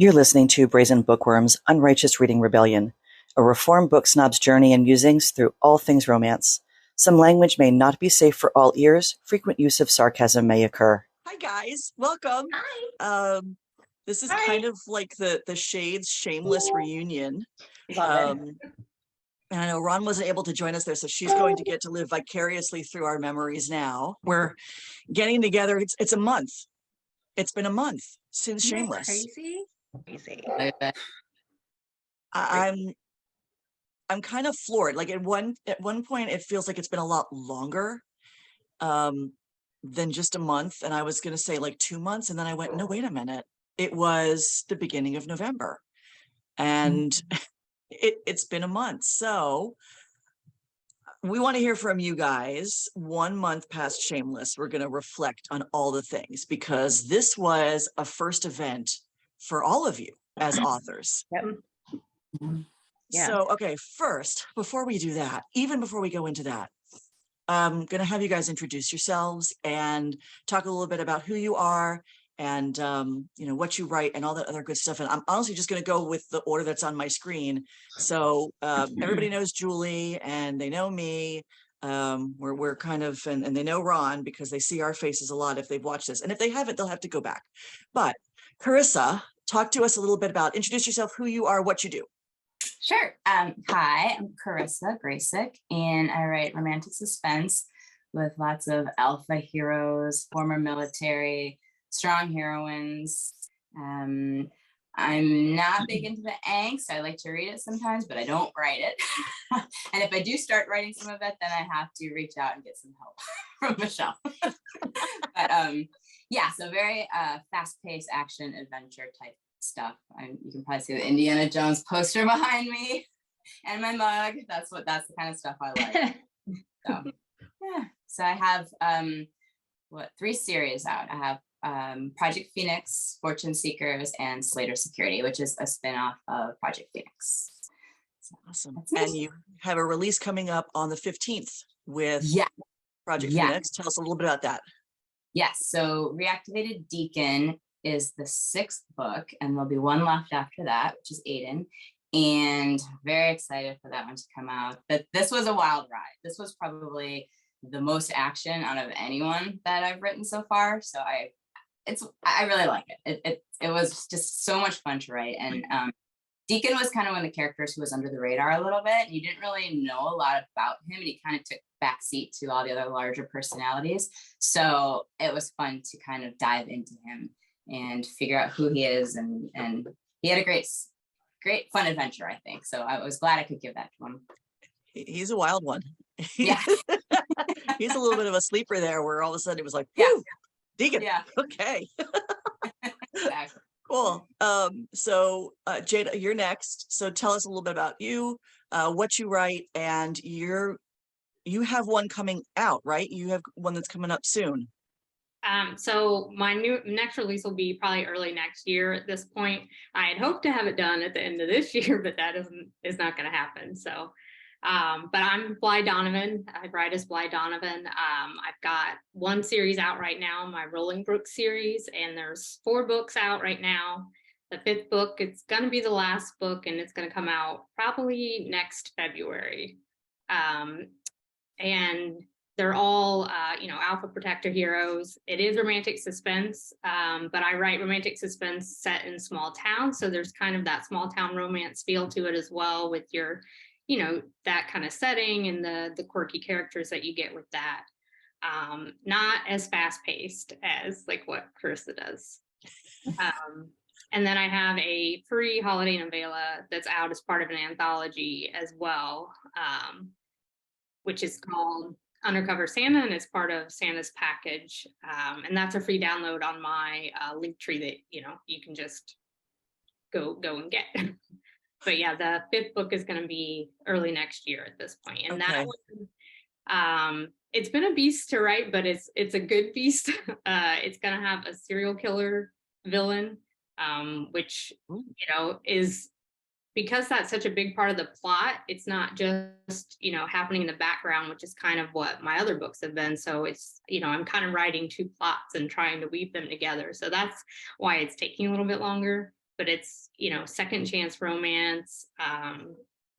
You're listening to Brazen Bookworm's Unrighteous Reading Rebellion, a reformed book snob's journey and musings through all things romance. Some language may not be safe for all ears. Frequent use of sarcasm may occur. Hi guys, welcome. Hi. This is Hi. kind of like the Shades Shameless Reunion. Love it. And I know Ron wasn't able to join us there, so she's going to get to live vicariously through our memories now. We're getting together. It's a month. It's been a month since Isn't that Shameless. crazy. I'm kind of floored. Like at one point, it feels like it's been a lot longer than just a month. And I was going to say like 2 months, and then I went, no, wait a minute. It was the beginning of November, and it's been a month. So we want to hear from you guys. 1 month past Shameless, we're going to reflect on all the things, because this was a first event for all of you as authors. Yep. Yeah. So, okay, first, before we do that, even before we go into that, I'm going to have you guys introduce yourselves and talk a little bit about who you are and, what you write and all that other good stuff. And I'm honestly just going to go with the order that's on my screen. So everybody knows Julie and they know me. We're kind of, and they know Ron because they see our faces a lot if they've watched this. And if they haven't, they'll have to go back. But Charissa, talk to us a little bit about, introduce yourself, who you are, what you do. Sure. Hi, I'm Charissa Gracyk, and I write romantic suspense with lots of alpha heroes, former military, strong heroines. I'm not big into the angst. I like to read it sometimes, but I don't write it. And if I do start writing some of it, then I have to reach out and get some help from Michelle. But yeah, so very fast-paced action adventure type stuff. You can probably see the Indiana Jones poster behind me and my mug. That's the kind of stuff I like. So yeah. So I have 3 series out. I have Project Phoenix, Fortune Seekers, and Slater Security, which is a spin-off of Project Phoenix. So awesome. And you have a release coming up on the 15th with Project Phoenix. Tell us a little bit about that. Yes. So Reactivated Deacon is the 6th book, and there'll be one left after that, which is Aiden. And very excited for that one to come out. But this was a wild ride. This was probably the most action out of anyone that I've written so far. So I really like it. It was just so much fun to write. And Deacon was kind of one of the characters who was under the radar a little bit. You didn't really know a lot about him, and he kind of took backseat to all the other larger personalities. So it was fun to kind of dive into him and figure out who he is, and he had a great fun adventure, I think. So I was glad I could give that to him. He's a wild one. Yeah. He's a little bit of a sleeper there, where all of a sudden it was like, Deacon. Yeah. Okay. Exactly. Cool. So Jada, you're next. So tell us a little bit about you, what you write, and you have one coming out, right? You have one that's coming up soon. So my next release will be probably early next year at this point. I had hoped to have it done at the end of this year, but that is not going to happen. So, but I'm Blye Donovan. I write as Blye Donovan. I've got 1 series out right now, my Rolling Brook series, and there's 4 books out right now. The 5th book, it's going to be the last book, and it's going to come out probably next February. And they're all, alpha protector heroes. It is romantic suspense, but I write romantic suspense set in small towns. So there's kind of that small town romance feel to it as well, with your, that kind of setting and the quirky characters that you get with that. Not as fast paced as like what Charissa does. And then I have a free holiday novella that's out as part of an anthology as well, which is called Undercover Santa, and it's part of Santa's package, and that's a free download on my link tree that you can just go and get. But yeah, the 5th book is going to be early next year at this point, and that one, it's been a beast to write, but it's a good beast. It's going to have a serial killer villain, which is, because that's such a big part of the plot, it's not just, happening in the background, which is kind of what my other books have been. So it's, I'm kind of writing 2 plots and trying to weave them together. So that's why it's taking a little bit longer. but it's, second chance romance,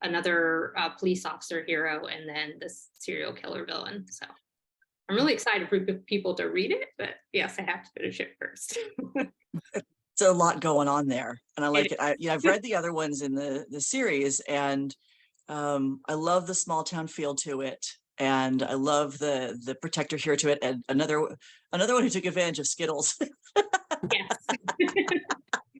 another police officer hero, and then this serial killer villain. So I'm really excited for people to read it, but yes, I have to finish it first. It's a lot going on there, and I like it. I've read the other ones in the series, and I love the small town feel to it, and I love the protector here to it, and another one who took advantage of Skittles. Yes.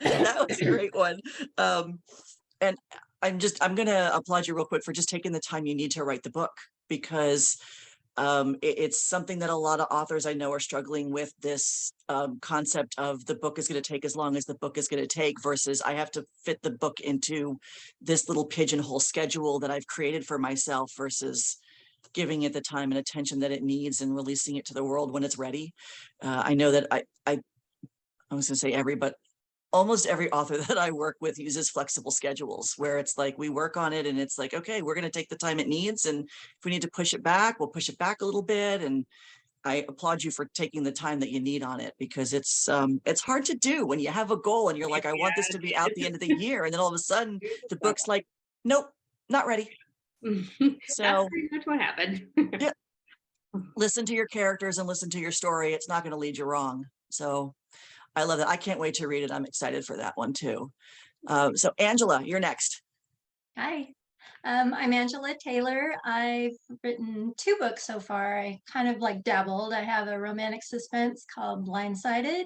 That was a great one. And I'm gonna applaud you real quick for just taking the time you need to write the book, because it's something that a lot of authors I know are struggling with, this concept of the book is going to take as long as the book is going to take, versus I have to fit the book into this little pigeonhole schedule that I've created for myself, versus giving it the time and attention that it needs and releasing it to the world when it's ready. I know that I was going to say but almost every author that I work with uses flexible schedules, where it's like we work on it and it's like, okay, we're going to take the time it needs, and if we need to push it back, we'll push it back a little bit. And I applaud you for taking the time that you need on it, because it's hard to do when you have a goal and you're like, I want this to be out the end of the year, and then all of a sudden the book's like, nope, not ready. So that's pretty much what happened. Yeah, listen to your characters and listen to your story. It's not going to lead you wrong. So I love that. I can't wait to read it. I'm excited for that one too. So Angela, you're next. Hi, I'm Angela Taylor. I've written 2 books so far. I kind of like dabbled. I have a romantic suspense called Blindsided,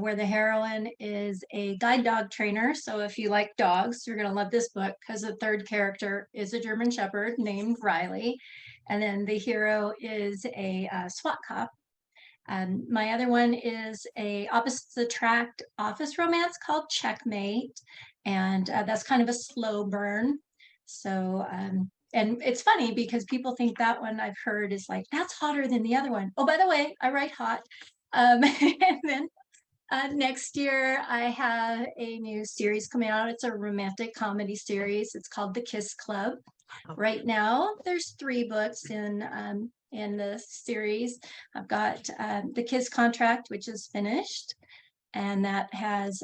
where the heroine is a guide dog trainer. So if you like dogs, you're going to love this book, because the third character is a German Shepherd named Riley. And then the hero is a SWAT cop. My other one is a opposites attract office romance called Checkmate, and that's kind of a slow burn. So and it's funny because people think that one, I've heard, is like, that's hotter than the other one. Oh, by the way, I write hot. And then next year I have a new series coming out. It's a romantic comedy series. It's called The Kiss Club. Right now there's 3 books in the series. I've got The Kiss Contract, which is finished, and that's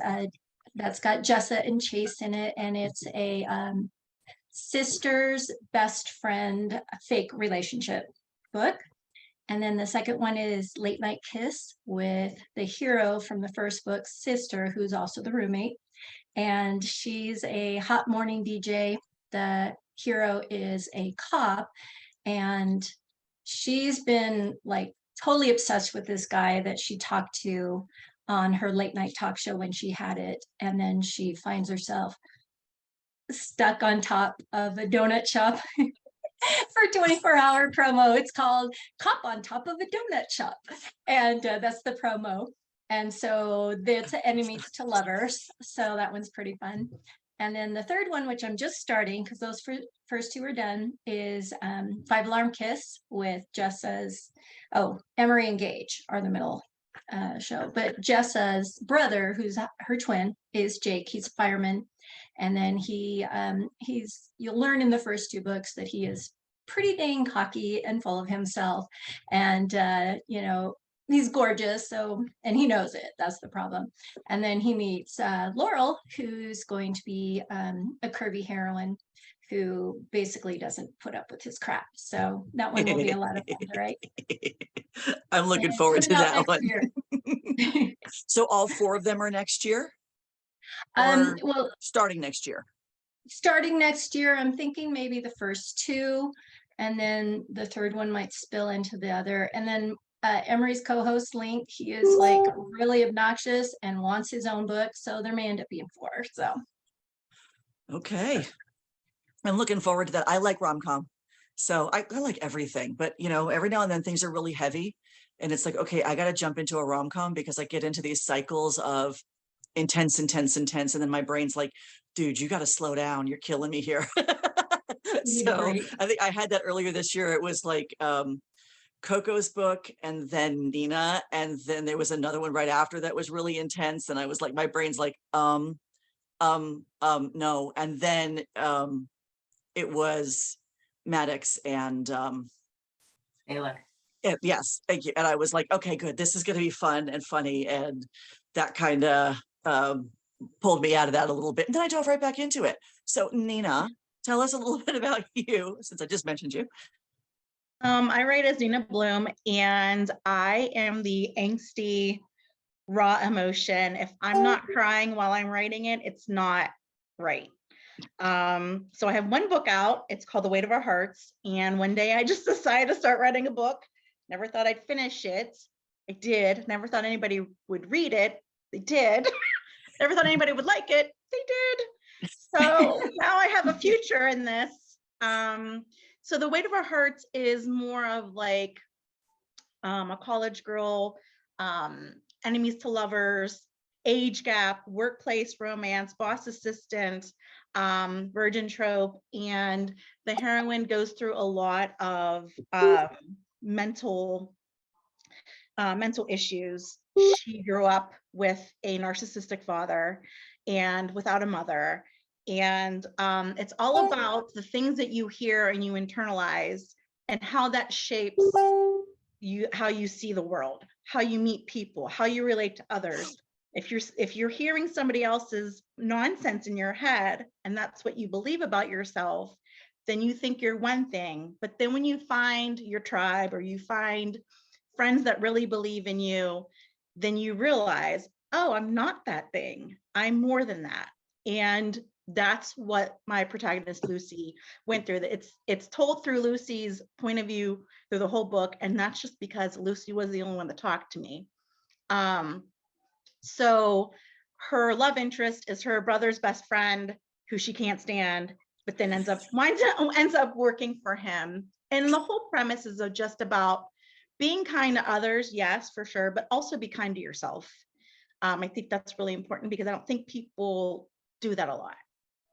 got Jessa and Chase in it, and it's a sister's best friend fake relationship book. And then the second one is Late Night Kiss, with the hero from the first book's sister, who's also the roommate, and she's a hot morning DJ. The hero is a cop, and she's been like totally obsessed with this guy that she talked to on her late night talk show when she had it. And then she finds herself stuck on top of a donut shop for 24-hour promo. It's called Cop on Top of a Donut Shop. And that's the promo. And so it's enemies to lovers. So that one's pretty fun. And then the third one, which I'm just starting, because those first 2 are done, is 5 Alarm Kiss with Jessa's, Emery and Gage are the middle show. But Jessa's brother, who's her twin, is Jake. He's a fireman. And then you'll learn in the first 2 books that he is pretty dang cocky and full of himself. And, he's gorgeous, and he knows it. That's the problem. And then he meets Laurel, who's going to be a curvy heroine who basically doesn't put up with his crap. So that one will be a lot of fun, right? I'm looking forward to that one. So all 4 of them are next year? Well, starting next year. Starting next year, I'm thinking maybe the first 2, and then the third one might spill into the other. And then Emery's co-host Link, he is like really obnoxious and wants his own book, so there may end up being 4. So okay, I'm looking forward to that. I like rom-com, so I like everything, but every now and then things are really heavy, and it's like, okay, I got to jump into a rom-com, because I get into these cycles of intense, and then my brain's like, dude, you got to slow down, you're killing me here. So right. I think I had that earlier this year. It was like Coco's book, and then Nina, and then there was another one right after that was really intense, and I was like, my brain's like, no. And then it was Maddox and Taylor. Yes, thank you. And I was like, okay, good, this is going to be fun and funny, and that kind of pulled me out of that a little bit. And then I dove right back into it. So Nina, tell us a little bit about you, since I just mentioned you. I write as Nina Bloom, and I am the angsty, raw emotion. If I'm not crying while I'm writing it, it's not right. So I have one book out. It's called The Weight of Our Hearts. And one day I just decided to start writing a book. Never thought I'd finish it. I did. Never thought anybody would read it. They did. Never thought anybody would like it. They did. So now I have a future in this. So The Weight of Our Hearts is more of like a college girl, enemies to lovers, age gap, workplace romance, boss assistant, virgin trope, and the heroine goes through a lot of mental issues. She grew up with a narcissistic father and without a mother. And it's all about the things that you hear and you internalize and how that shapes you, how you see the world, how you meet people, how you relate to others. If you're hearing somebody else's nonsense in your head and that's what you believe about yourself, then you think you're one thing. But then when you find your tribe or you find friends that really believe in you, then you realize, oh, I'm not that thing. I'm more than that. And that's what my protagonist Lucy went through. It's told through Lucy's point of view through the whole book, and that's just because Lucy was the only one that talked to me. So her love interest is her brother's best friend, who she can't stand, but then ends up working for him. And the whole premise is just about being kind to others, yes, for sure, but also be kind to yourself. I think that's really important because I don't think people do that a lot.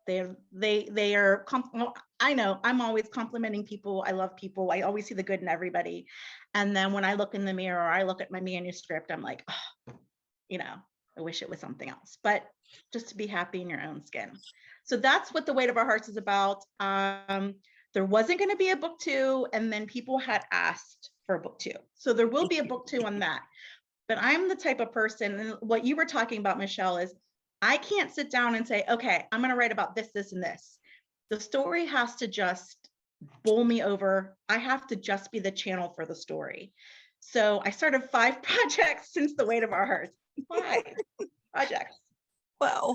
They are, I know I'm always complimenting people. I love people. I always see the good in everybody. And then when I look in the mirror, or I look at my manuscript, I'm like, oh, I wish it was something else, but just to be happy in your own skin. So that's what The Weight of Our Hearts is about. There wasn't going to be a book 2, and then people had asked for a book 2. So there will be a book 2 on that. But I'm the type of person, and what you were talking about, Michelle, is I can't sit down and say, okay, I'm going to write about this, this, and this. The story has to just bowl me over. I have to just be the channel for the story. So I started 5 projects since The Weight of Our Hearts. 5 projects. Wow.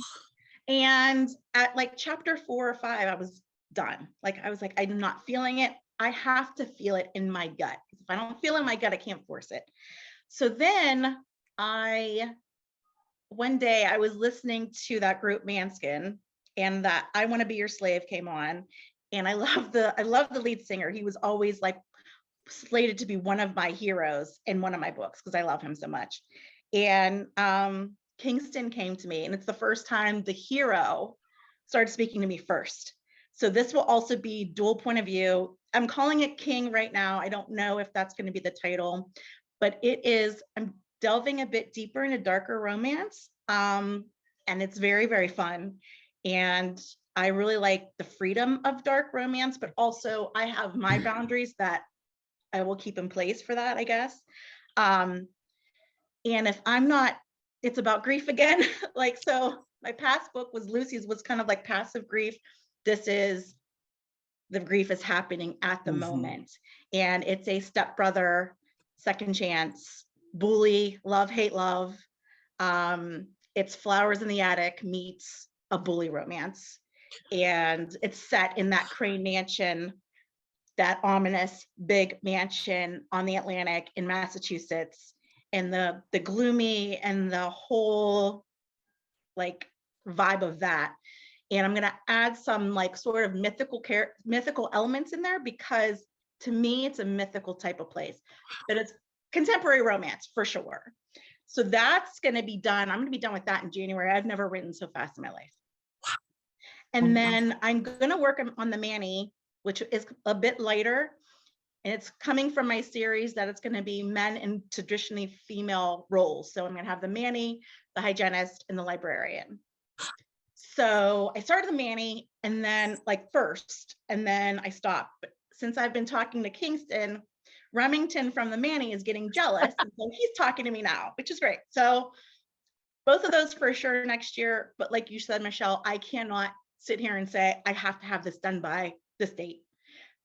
And at like chapter 4 or 5, I was done. I was like, I'm not feeling it. I have to feel it in my gut. If I don't feel it in my gut, I can't force it. So then one day I was listening to that group Manskin, and that I Want to Be Your Slave came on. And I love the lead singer. He was always like slated to be one of my heroes in one of my books because I love him so much. And Kingston came to me, and it's the first time the hero started speaking to me first. So this will also be dual point of view. I'm calling it King right now. I don't know if that's going to be the title, but I'm delving a bit deeper into darker romance. And it's very, very fun. And I really like the freedom of dark romance, but also I have my boundaries that I will keep in place for that, I guess. And if I'm not, it's about grief again. So my past book was kind of like passive grief. This is the grief is happening at the moment. And it's a stepbrother, second chance, bully, love, hate, love. It's Flowers in the Attic meets a bully romance. And it's set in that Crane Mansion, that ominous big mansion on the Atlantic in Massachusetts, and the gloomy and the whole like vibe of that. And I'm going to add some like sort of mythical elements in there, because to me it's a mythical type of place, but it's contemporary romance for sure. So that's going to be done. I'm going to be done with that in January. I've never written so fast in my life. And then I'm going to work on the Manny, which is a bit lighter. And it's coming from my series that it's going to be men in traditionally female roles. So I'm going to have the Manny, the hygienist, and the librarian. So I started the Manny and then first, and then I stopped. But since I've been talking to Kingston, Remington from the Manny is getting jealous. And so he's talking to me now, which is great. So both of those for sure next year. But like you said, Michelle, I cannot sit here and say I have to have this done by this date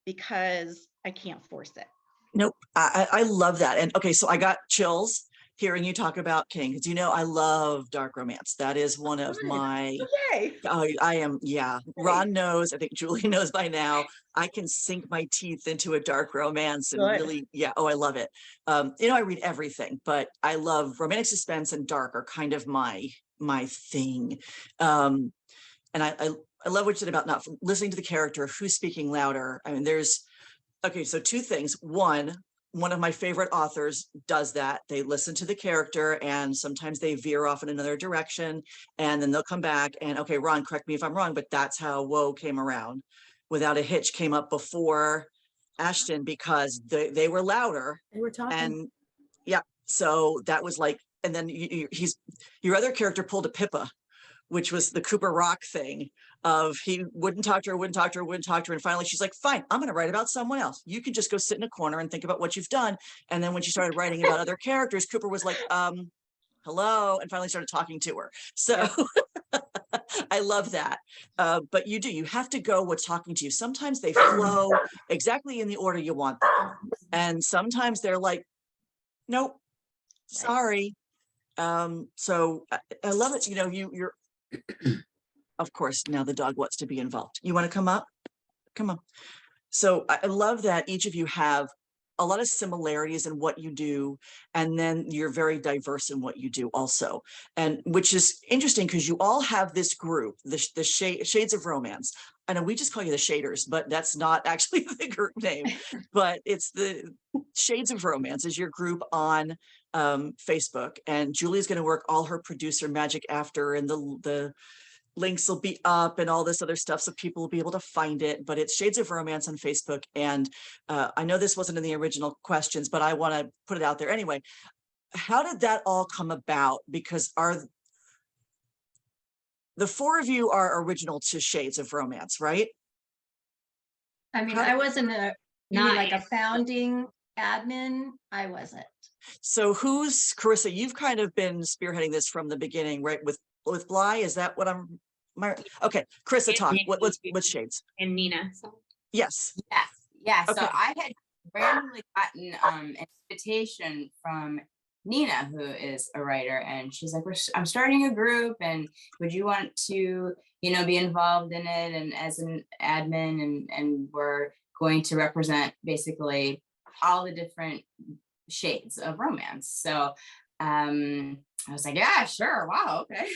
because I can't force it. Nope. I love that. And okay, so I got chills hearing you talk about King, because you know I love dark romance. That is one of my Okay. I am, yeah. Ron knows, I think Julie knows by now, I can sink my teeth into a dark romance and Good. really, yeah, oh, I love it. You know, I read everything, but I love romantic suspense and dark are kind of my thing. And I love what you said about not listening to the character, who's speaking louder. I mean, okay, so two things. One of my favorite authors does that. They listen to the character and sometimes they veer off in another direction and then they'll come back and, okay, Ron, correct me if I'm wrong, but that's how Woe came around. Without a Hitch came up before Ashton because they were louder. They were talking. And yeah, so that was like, and then your other character pulled a Pippa, which was the Cooper Rock thing of he wouldn't talk to her. And finally she's like, fine, I'm going to write about someone else. You can just go sit in a corner and think about what you've done. And then when she started writing about other characters, Cooper was like, hello, and finally started talking to her. So I love that. But you have to go what's talking to you. Sometimes they flow exactly in the order you want them. And sometimes they're like, nope, sorry. So I love it. You know, you're of course, now the dog wants to be involved. You want to come up? Come on. So I love that each of you have a lot of similarities in what you do, and then you're very diverse in what you do also, and which is interesting because you all have this group, the Shades of Romance. I know we just call you the Shaders, but that's not actually the group name, but it's the Shades of Romance is your group on Facebook, and Julie's going to work all her producer magic after, and the links will be up and all this other stuff so people will be able to find it. But it's Shades of Romance on Facebook. And I know this wasn't in the original questions, but I want to put it out there anyway. How did that all come about? Because the four of you are original to Shades of Romance, right? I mean, I wasn't like a founding admin. I wasn't. So Charissa, you've kind of been spearheading this from the beginning, right? With Blye, is that what okay, Charissa, talk. What's Shades? And Nina. So. Yes. Yeah. Okay. So I had randomly gotten an invitation from Nina, who is a writer, and she's like, I'm starting a group, and would you want to, be involved in it and as an admin, and we're going to represent basically all the different shades of romance. So I was like, yeah, sure. Wow. Okay.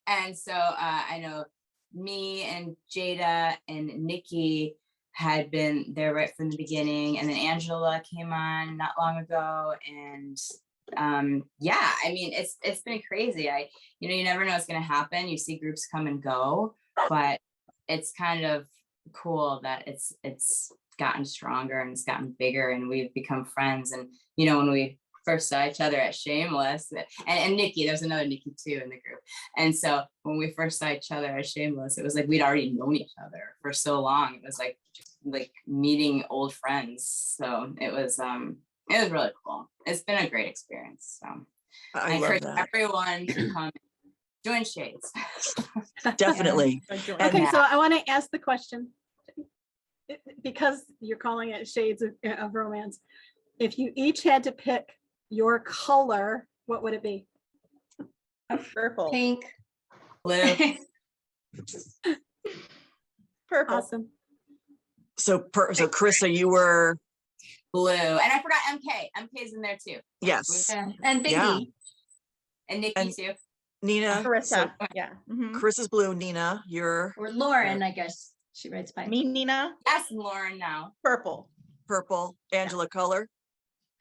And so I know me and Jada and Nikki had been there right from the beginning. And then Angela came on not long ago. And yeah, I mean, it's been crazy. You never know what's going to happen. You see groups come and go, but it's kind of cool that it's gotten stronger and it's gotten bigger and we've become friends. And, when we first saw each other at Shameless, and Nikki, there's another Nikki too in the group. And so when we first saw each other at Shameless, it was like we'd already known each other for so long. It was like meeting old friends. So it was really cool. It's been a great experience. So I encourage everyone to come join Shades. Definitely. Okay, so I want to ask the question, because you're calling it Shades of Romance. If you each had to pick your color, what would it be? Purple. Pink. Blue. Purple. Awesome. So Charissa, you were blue, and I forgot MK. MK's in there too. Yes. And Biggie. Yeah. And Nikki too. Nina. Charissa. So Yeah. Mm-hmm. Charissa's blue. Nina, you're Or Lauren, I guess she writes by Me, Nina. Yes, Lauren now. Purple. purple. Angela, color.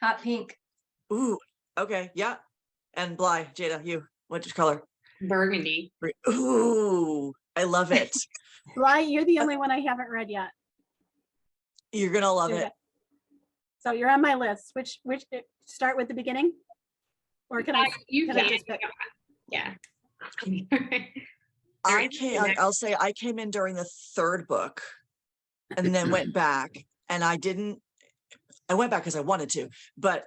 hot pink. Ooh, okay, yeah. And Blye, Jada, you, what's your color? Burgundy. Ooh, I love it. Blye, you're the only one I haven't read yet. You're gonna love it. So you're on my list. Which start with the beginning, or can I? Yeah. I'll say I came in during the third book, and then went back, and I went back because I wanted to, but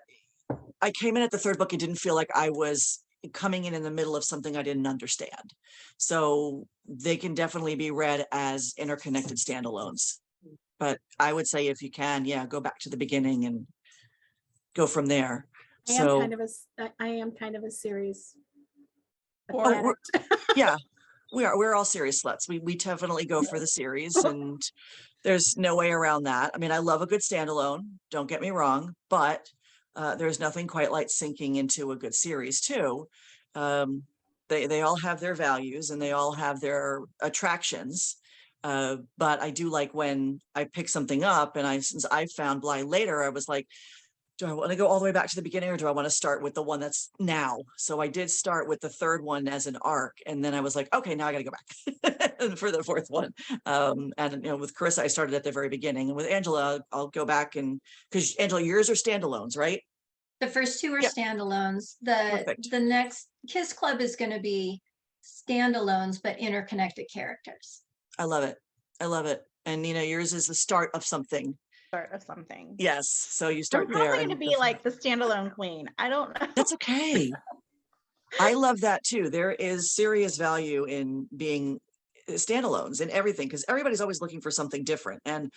I came in at the third book and didn't feel like I was coming in the middle of something I didn't understand. So they can definitely be read as interconnected standalones. But I would say if you can, yeah, go back to the beginning and go from there. I am So kind of a series. oh, yeah, we're all series sluts. We definitely go for the series, and there's no way around that. I mean, I love a good standalone, don't get me wrong, but there's nothing quite like sinking into a good series too. They all have their values and they all have their attractions. But I do like when I pick something up, and since I found Blye later, I was like, do I want to go all the way back to the beginning, or do I want to start with the one that's now? So I did start with the third one as an arc, and then I was like, okay, now I got to go back for the fourth one. And with Charissa, I started at the very beginning, and with Angela, I'll go back, and because Angela, yours are standalones, right? The first two are standalones. Perfect. The next Kiss Club is going to be standalones, but interconnected characters. I love it. I love it. And yours is the start of something. Start of something. Yes. So you start I'm there. probably going to be like the standalone queen. I don't know. That's okay. I love that too. There is serious value in being standalones and everything, because everybody's always looking for something different. And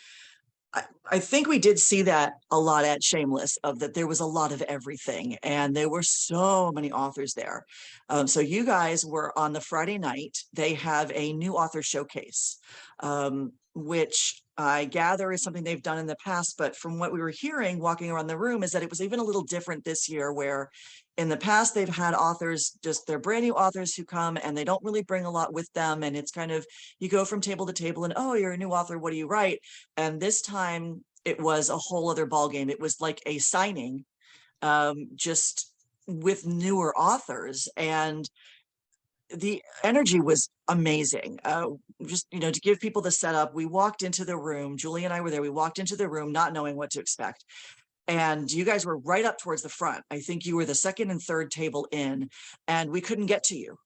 I think we did see that a lot at Shameless, of that there was a lot of everything, and there were so many authors there. So you guys were on the Friday night. They have a new author showcase, which I gather is something they've done in the past, but from what we were hearing walking around the room is that it was even a little different this year, where in the past they've had authors, just they're brand new authors who come and they don't really bring a lot with them. And it's kind of, you go from table to table and, oh, you're a new author, what do you write? And this time it was a whole other ballgame. It was like a signing, just with newer authors, and the energy was amazing. Just, to give people the setup, we walked into the room, Julie and I were there, we walked into the room not knowing what to expect. And you guys were right up towards the front. I think you were the second and third table in, and we couldn't get to you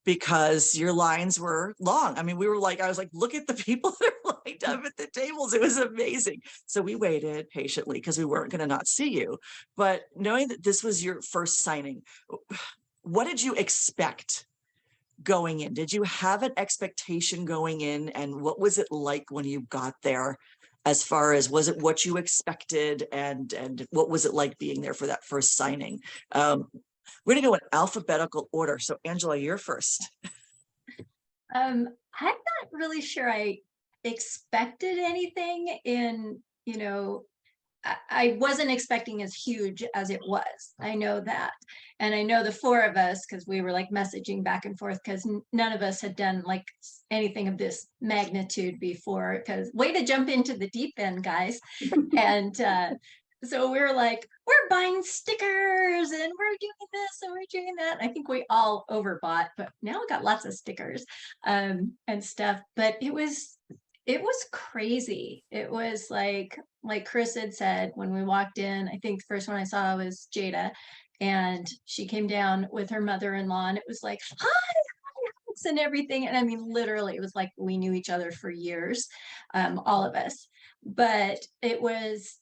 because your lines were long. I mean, I was like, look at the people that are lined up at the tables. It was amazing. So we waited patiently because we weren't going to not see you. But knowing that this was your first signing, what did you expect going in? Did you have an expectation going in, and what was it like when you got there? As far as, was it what you expected, and what was it like being there for that first signing? We're going to go in alphabetical order. So Angela, you're first. I'm not really sure I expected anything I wasn't expecting as huge as it was. I know that. And I know the four of us, because we were like messaging back and forth, because none of us had done like anything of this magnitude before, because way to jump into the deep end, guys. And so we were like, we're buying stickers and we're doing this and we're doing that. I think we all overbought, but now we got lots of stickers and stuff. But it was crazy. It was like Chris had said, when we walked in, I think the first one I saw was Jada, and she came down with her mother-in-law, and it was like, hi, and everything. And I mean, literally, it was like we knew each other for years, all of us. But it was,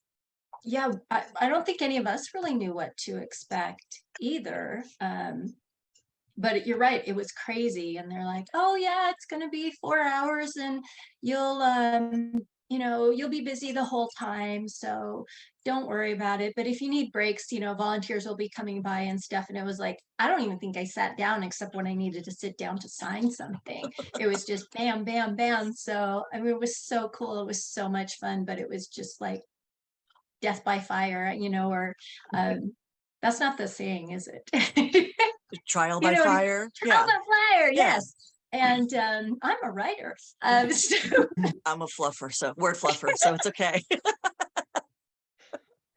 yeah, I don't think any of us really knew what to expect either. But you're right, it was crazy. And they're like, oh yeah, it's going to be 4 hours and you'll be busy the whole time. So don't worry about it. But if you need breaks, volunteers will be coming by and stuff. And it was like, I don't even think I sat down except when I needed to sit down to sign something. It was just bam, bam, bam. So, I mean, it was so cool. It was so much fun, but it was just like death by fire, or that's not the saying, is it? Trial by fire. Trial by fire, yes. And I'm a writer. So I'm a fluffer, so word fluffer, so it's okay.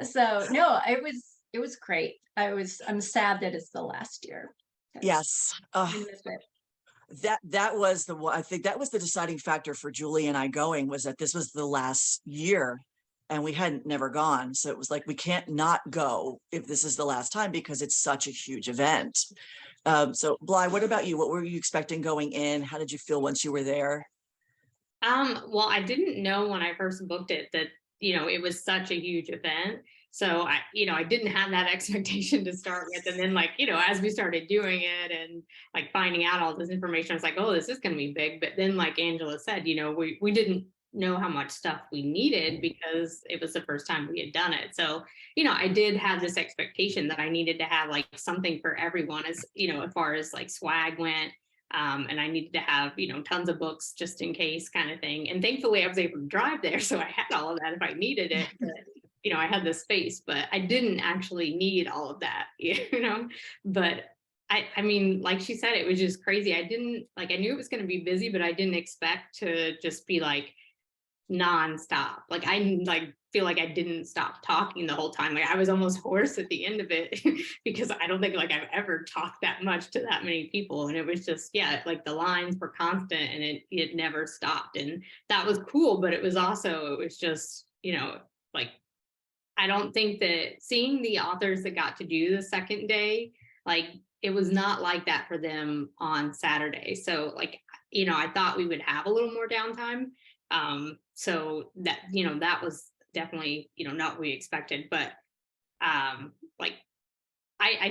So no, it was great. I'm sad that it's the last year. Yes. That was the one. I think that was the deciding factor for Julie and I going, was that this was the last year and we hadn't never gone. So it was like, we can't not go if this is the last time, because it's such a huge event. So Blye, what about you? What were you expecting going in? How did you feel once you were there? Well, I didn't know when I first booked it that, it was such a huge event. So I didn't have that expectation to start with. And then as we started doing it and finding out all this information, I was like, oh, this is going to be big. But then like Angela said, we didn't know how much stuff we needed because it was the first time we had done it. So, I did have this expectation that I needed to have something for everyone as far as swag went. And I needed to have, tons of books just in case kind of thing. And thankfully I was able to drive there. So I had all of that if I needed it. But, I had the space, but I didn't actually need all of that, but I mean, like she said, it was just crazy. I didn't I knew it was going to be busy, but I didn't expect to just be nonstop. I feel like I didn't stop talking the whole time. I was almost hoarse at the end of it because I don't think I've ever talked that much to that many people. And it was just, the lines were constant and it never stopped. And that was cool, but it was just, I don't think that seeing the authors that got to do the second day, it was not like that for them on Saturday. So I thought we would have a little more downtime. So that, that was definitely, not what we expected, but, I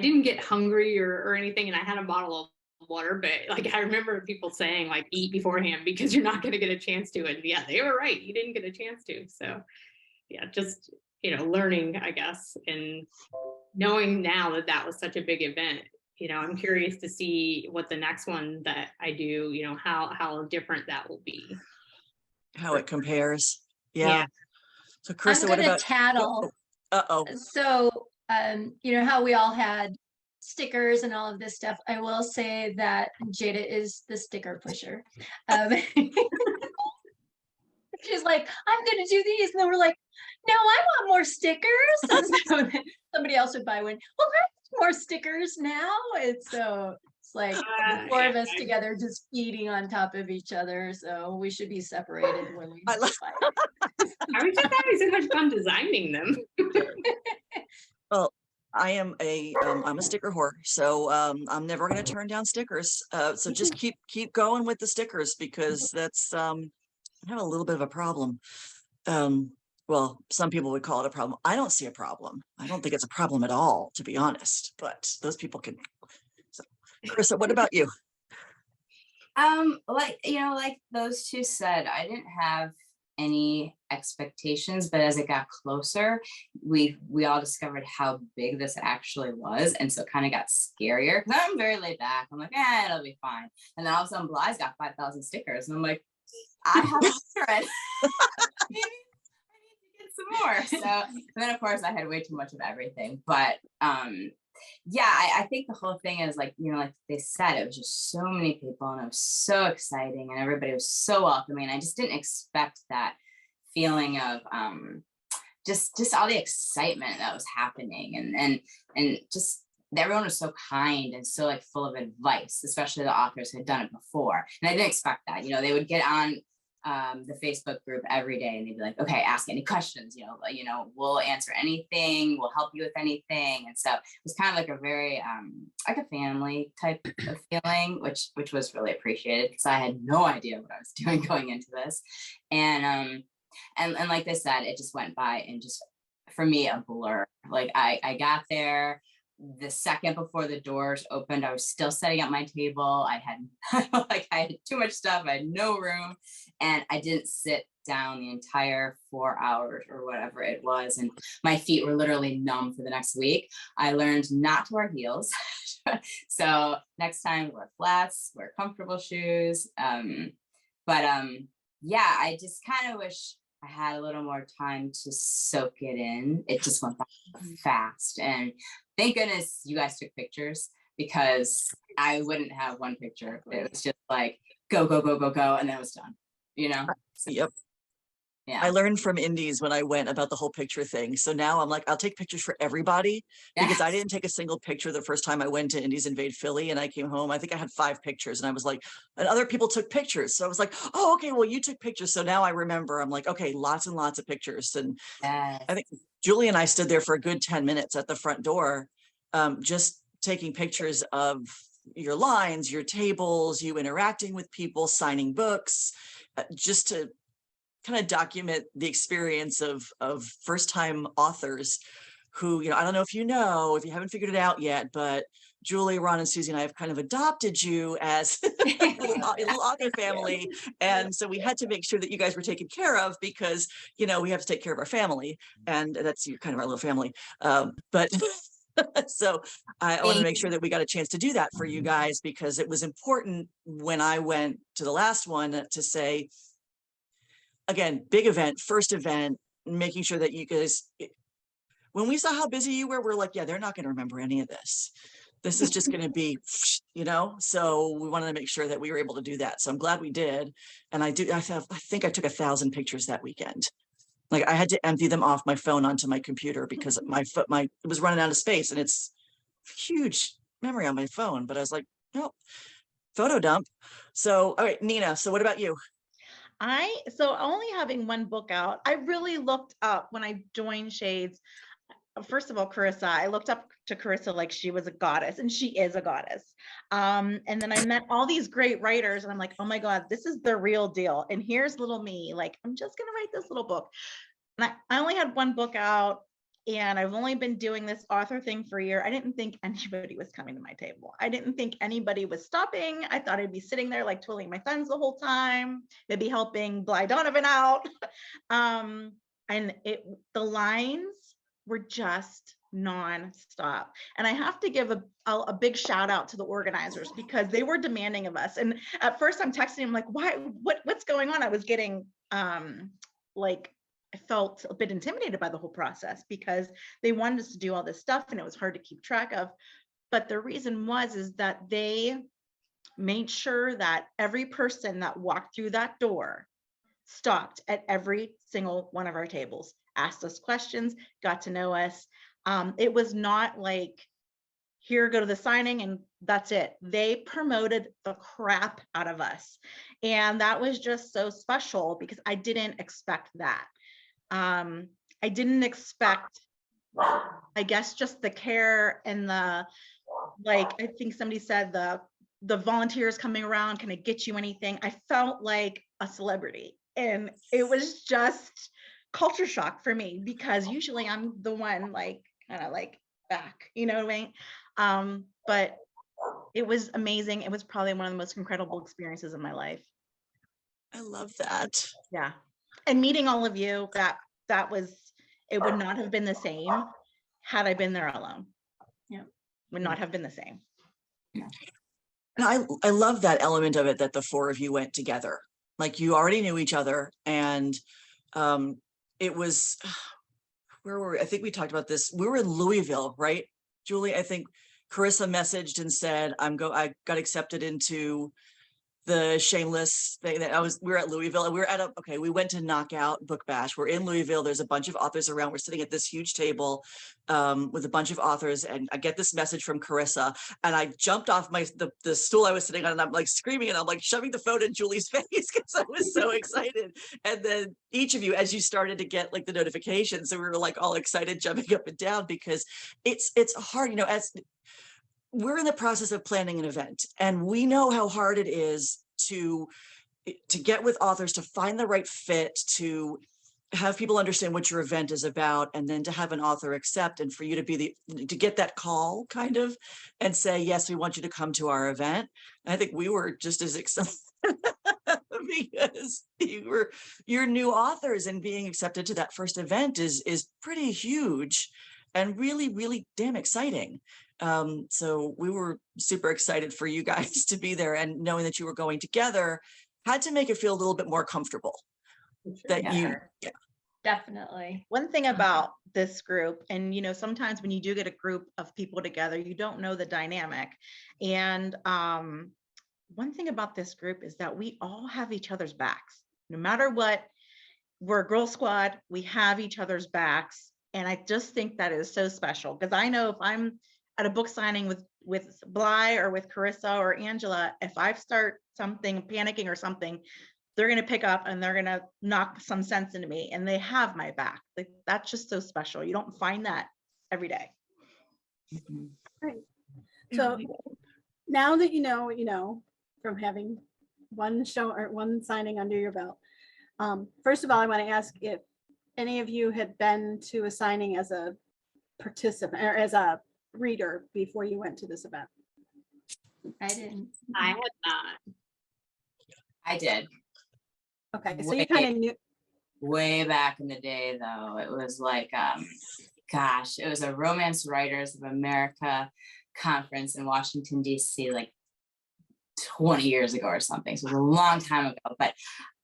didn't get hungry or anything. And I had a bottle of water, but I remember people saying eat beforehand because you're not going to get a chance to. And yeah, they were right. You didn't get a chance to. So yeah, just, learning, I guess, and knowing now that was such a big event. I'm curious to see what the next one that I do, how different that will be. How it compares. Yeah. Yeah. So Charissa, what about tattle? Uh-oh. So, how we all had stickers and all of this stuff. I will say that Jada is the sticker pusher. She's like, I'm going to do these. And then we're like, no, I want more stickers. And so somebody else would buy one. Well, I want more stickers now. And so it's the four of us together just feeding on top of each other. So we should be separated when we fight. I was just having so much fun designing them. Well, I'm a sticker whore, so I'm never going to turn down stickers. So just keep going with the stickers because that's I have a little bit of a problem. Well, some people would call it a problem. I don't see a problem. I don't think it's a problem at all, to be honest. But those people can. So, Charissa, what about you? Like those two said, I didn't have any expectations, but as it got closer, we all discovered how big this actually was, and so it kind of got scarier because I'm very laid back. I'm like, it'll be fine. And then all of a sudden, Blye's got 5,000 stickers, and I'm like, I have 100. I need to get some more. So and then, of course, I had way too much of everything, but I think the whole thing is like they said, it was just so many people and it was so exciting and everybody was so welcoming. I just didn't expect that feeling of just all the excitement that was happening and just everyone was so kind and so full of advice, especially the authors who had done it before. And I didn't expect that. They would get on the Facebook group every day and they'd be like, okay, ask any questions, we'll answer anything, we'll help you with anything. And so it was kind of a very like a family type of feeling, which was really appreciated because I had no idea what I was doing going into this. And like they said, it just went by and just for me a blur. I got there the second before the doors opened. I was still setting up my table. I had too much stuff. I had no room, and I didn't sit down the entire 4 hours or whatever it was. And my feet were literally numb for the next week. I learned not to wear heels. So next time, wear flats, wear comfortable shoes. I just kind of wish I had a little more time to soak it in. It just went by fast. And thank goodness you guys took pictures because I wouldn't have one picture. It was just go, go, go, go, go. And then it was done, So, Yep. Yeah. I learned from Indies when I went about the whole picture thing. So now I'm like, I'll take pictures for everybody because I didn't take a single picture the first time I went to Indies Invade Philly and I came home. I think I had 5 pictures and I was like, and other people took pictures. So I was like, oh, okay, well, you took pictures. So now I remember, I'm like, okay, lots and lots of pictures. And I think Julie and I stood there for a good 10 minutes at the front door, just taking pictures of your lines, your tables, you interacting with people, signing books, just to kind of document the experience of first-time authors who, I don't know if if you haven't figured it out yet, but Julie, Ron, and Susie and I have kind of adopted you as a little author family. And so we had to make sure that you guys were taken care of because, we have to take care of our family. And that's kind of our little family. But so I wanted to make sure that we got a chance to do that for you guys, because it was important when I went to the last one to say, again, big event, first event, making sure that you guys, when we saw how busy you were, we're like, yeah, they're not going to remember any of this. This is just going to be, so we wanted to make sure that we were able to do that. So I'm glad we did. And I think I took 1,000 pictures that weekend. Like I had to empty them off my phone onto my computer because it was running out of space, and it's huge memory on my phone. But I was like, no, photo dump. So, all right, Nina. So what about you? So only having one book out, I really looked up when I joined Shades. First of all, Charissa, I looked up to Charissa like she was a goddess, and she is a goddess. And then I met all these great writers, and I'm like, oh my God, this is the real deal. And here's little me, like, I'm just going to write this little book. And I only had one book out, and I've only been doing this author thing for a year. I didn't think anybody was coming to my table. I didn't think anybody was stopping. I thought I'd be sitting there like twiddling my thumbs the whole time, maybe helping Blye Donovan out. And the lines were just nonstop. And I have to give a big shout out to the organizers, because they were demanding of us. And at first I'm texting them like, what's going on? I was getting I felt a bit intimidated by the whole process, because they wanted us to do all this stuff and it was hard to keep track of. But the reason is that they made sure that every person that walked through that door stopped at every single one of our tables, asked us questions, got to know us. It was not like, here, go to the signing and that's it. They promoted the crap out of us. And that was just so special, because I didn't expect that. I didn't expect, I guess, just the care and I think somebody said the volunteers coming around, can I get you anything? I felt like a celebrity, and it was just culture shock for me, because usually I'm the one kind of back, you know what I mean? But it was amazing. It was probably one of the most incredible experiences of my life. I love that. Yeah. And meeting all of you, it would not have been the same had I been there alone. Yeah. Would not have been the same. And I love that element of it, that the four of you went together. Like, you already knew each other, and it was, where were we? I think we talked about this. We were in Louisville, right, Julie? I think Charissa messaged and said, I got accepted into the Shameless thing that we were at Louisville, and we were we went to Knockout Book Bash. We're in Louisville. There's a bunch of authors around. We're sitting at this huge table with a bunch of authors, and I get this message from Charissa, and I jumped off the stool I was sitting on, and I'm like screaming, and I'm like shoving the phone in Julie's face because I was so excited. And then each of you, as you started to get the notifications, so we were all excited, jumping up and down, because it's hard, as we're in the process of planning an event, and we know how hard it is to get with authors, to find the right fit, to have people understand what your event is about, and then to have an author accept, and for you to get that call kind of and say, yes, we want you to come to our event. And I think we were just as excited because you're new authors, and being accepted to that first event is pretty huge and really, really damn exciting. So we were super excited for you guys to be there, and knowing that you were going together had to make it feel a little bit more comfortable. Definitely. One thing about this group, and sometimes when you do get a group of people together, you don't know the dynamic. And one thing about this group is that we all have each other's backs. No matter what, we're a girl squad, we have each other's backs. And I just think that is so special, because I know if I'm at a book signing with Blye or with Charissa or Angela, if I start panicking or something, they're going to pick up and they're going to knock some sense into me, and they have my back. That's just so special. You don't find that every day. Mm-hmm. Right. So now that you know from having one show or one signing under your belt, first of all, I want to ask if any of you had been to a signing as a participant or as a reader before you went to this event? I didn't. I had not. I did. Okay, so you kind of knew. Way back in the day, though. It was like, gosh, it was a Romance Writers of America conference in Washington, D.C., like 20 years ago or something. So it was a long time ago, but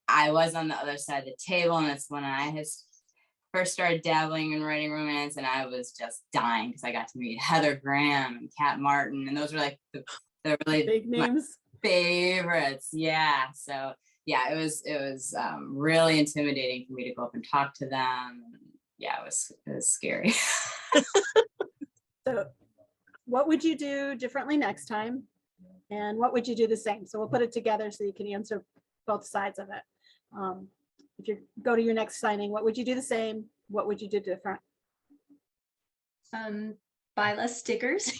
I was on the other side of the table, and it's when I had first started dabbling in writing romance, and I was just dying because I got to meet Heather Graham and Kat Martin, and those were like the really Big names. favorites. Yeah. So yeah, it was really intimidating for me to go up and talk to them. Yeah, it was scary. So what would you do differently next time? And what would you do the same? So we'll put it together so you can answer both sides of it. If you go to your next signing, what would you do the same? What would you do different? Buy less stickers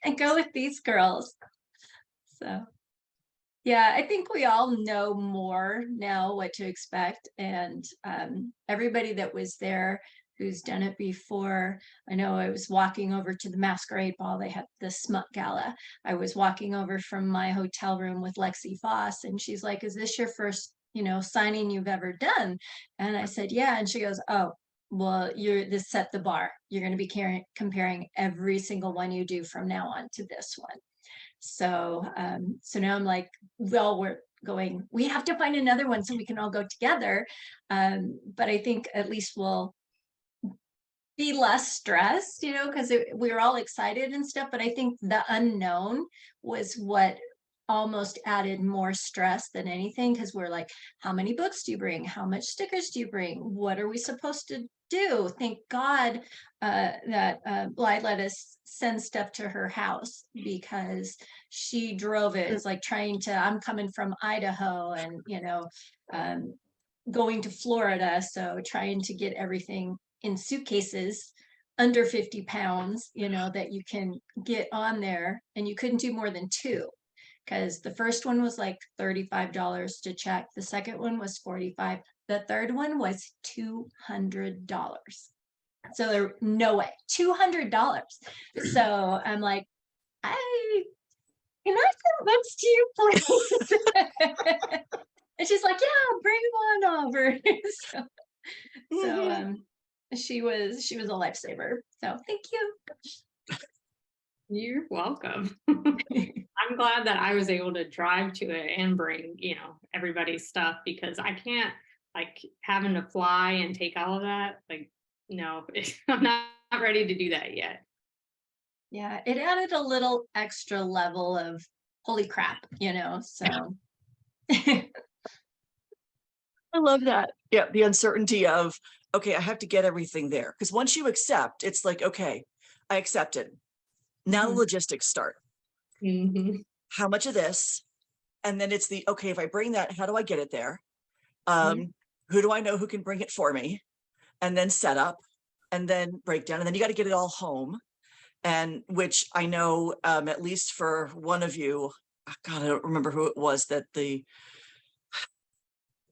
and go with these girls. So yeah, I think we all know more now what to expect, and everybody that was there who's done it before. I know I was walking over to the masquerade ball. They had the smut gala. I was walking over from my hotel room with Lexi Foss, and she's like, "Is this your first, signing you've ever done?" And I said, "Yeah." And she goes, "Oh, well, this set the bar. You're going to be comparing every single one you do from now on to this one." So, so now I'm like, well, we have to find another one so we can all go together. But I think at least we'll be less stressed, because we were all excited and stuff. But I think the unknown was what almost added more stress than anything, because we're like, how many books do you bring? How much stickers do you bring? What are we supposed to do? Thank God that Blye let us send stuff to her house, because she drove it. It's like I'm coming from Idaho and, going to Florida. So trying to get everything in suitcases under 50 pounds, that you can get on there, and you couldn't do more than 2. Because the first one was like $35 to check. The second one was $45. The third one was $200. So there, no way, $200. So I'm like, can I send books to you, please? And she's like, yeah, bring them on over. so she was a lifesaver. So thank you. You're welcome. I'm glad that I was able to drive to it and bring, everybody's stuff, because I can't, having to fly and take all of that. No, I'm not ready to do that yet. Yeah, it added a little extra level of holy crap, so. I love that. Yeah, the uncertainty of, okay, I have to get everything there. Because once you accept, it's like, okay, I accepted. Now the logistics start. Mm-hmm. How much of this? And then it's okay, if I bring that, how do I get it there? Who do I know who can bring it for me? And then set up, and then breakdown. And then you got to get it all home. And which I know, at least for one of you, God, I don't remember who it was, that they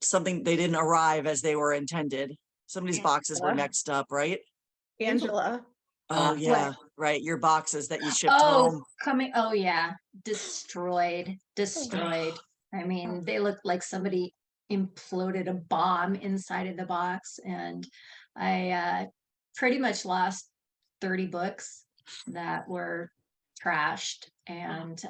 didn't arrive as they were intended. Somebody's boxes were mixed up, right? Angela. Oh yeah, What? Right. Your boxes that you shipped home. Oh yeah, destroyed. I mean, they looked like somebody imploded a bomb inside of the box, and I pretty much lost 30 books that were trashed, and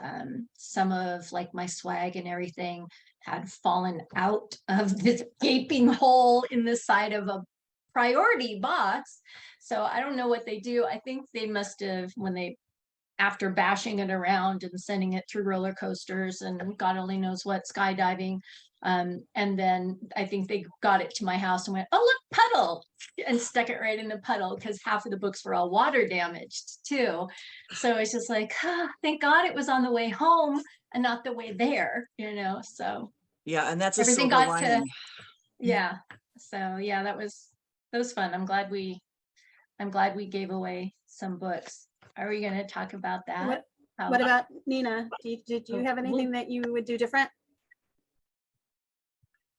some of my swag and everything had fallen out of this gaping hole in the side of a priority box. So I don't know what they do. I think they must have, after bashing it around and sending it through roller coasters and God only knows what, skydiving. And then I think they got it to my house and went, oh, look, puddle, and stuck it right in the puddle, because half of the books were all water damaged too. So it's just like, thank God it was on the way home and not the way there, so. Yeah, and that's everything silver got lining. yeah. So yeah, that was fun. I'm glad we gave away some books. Are we going to talk about that? What about Nina? Did you have anything that you would do different?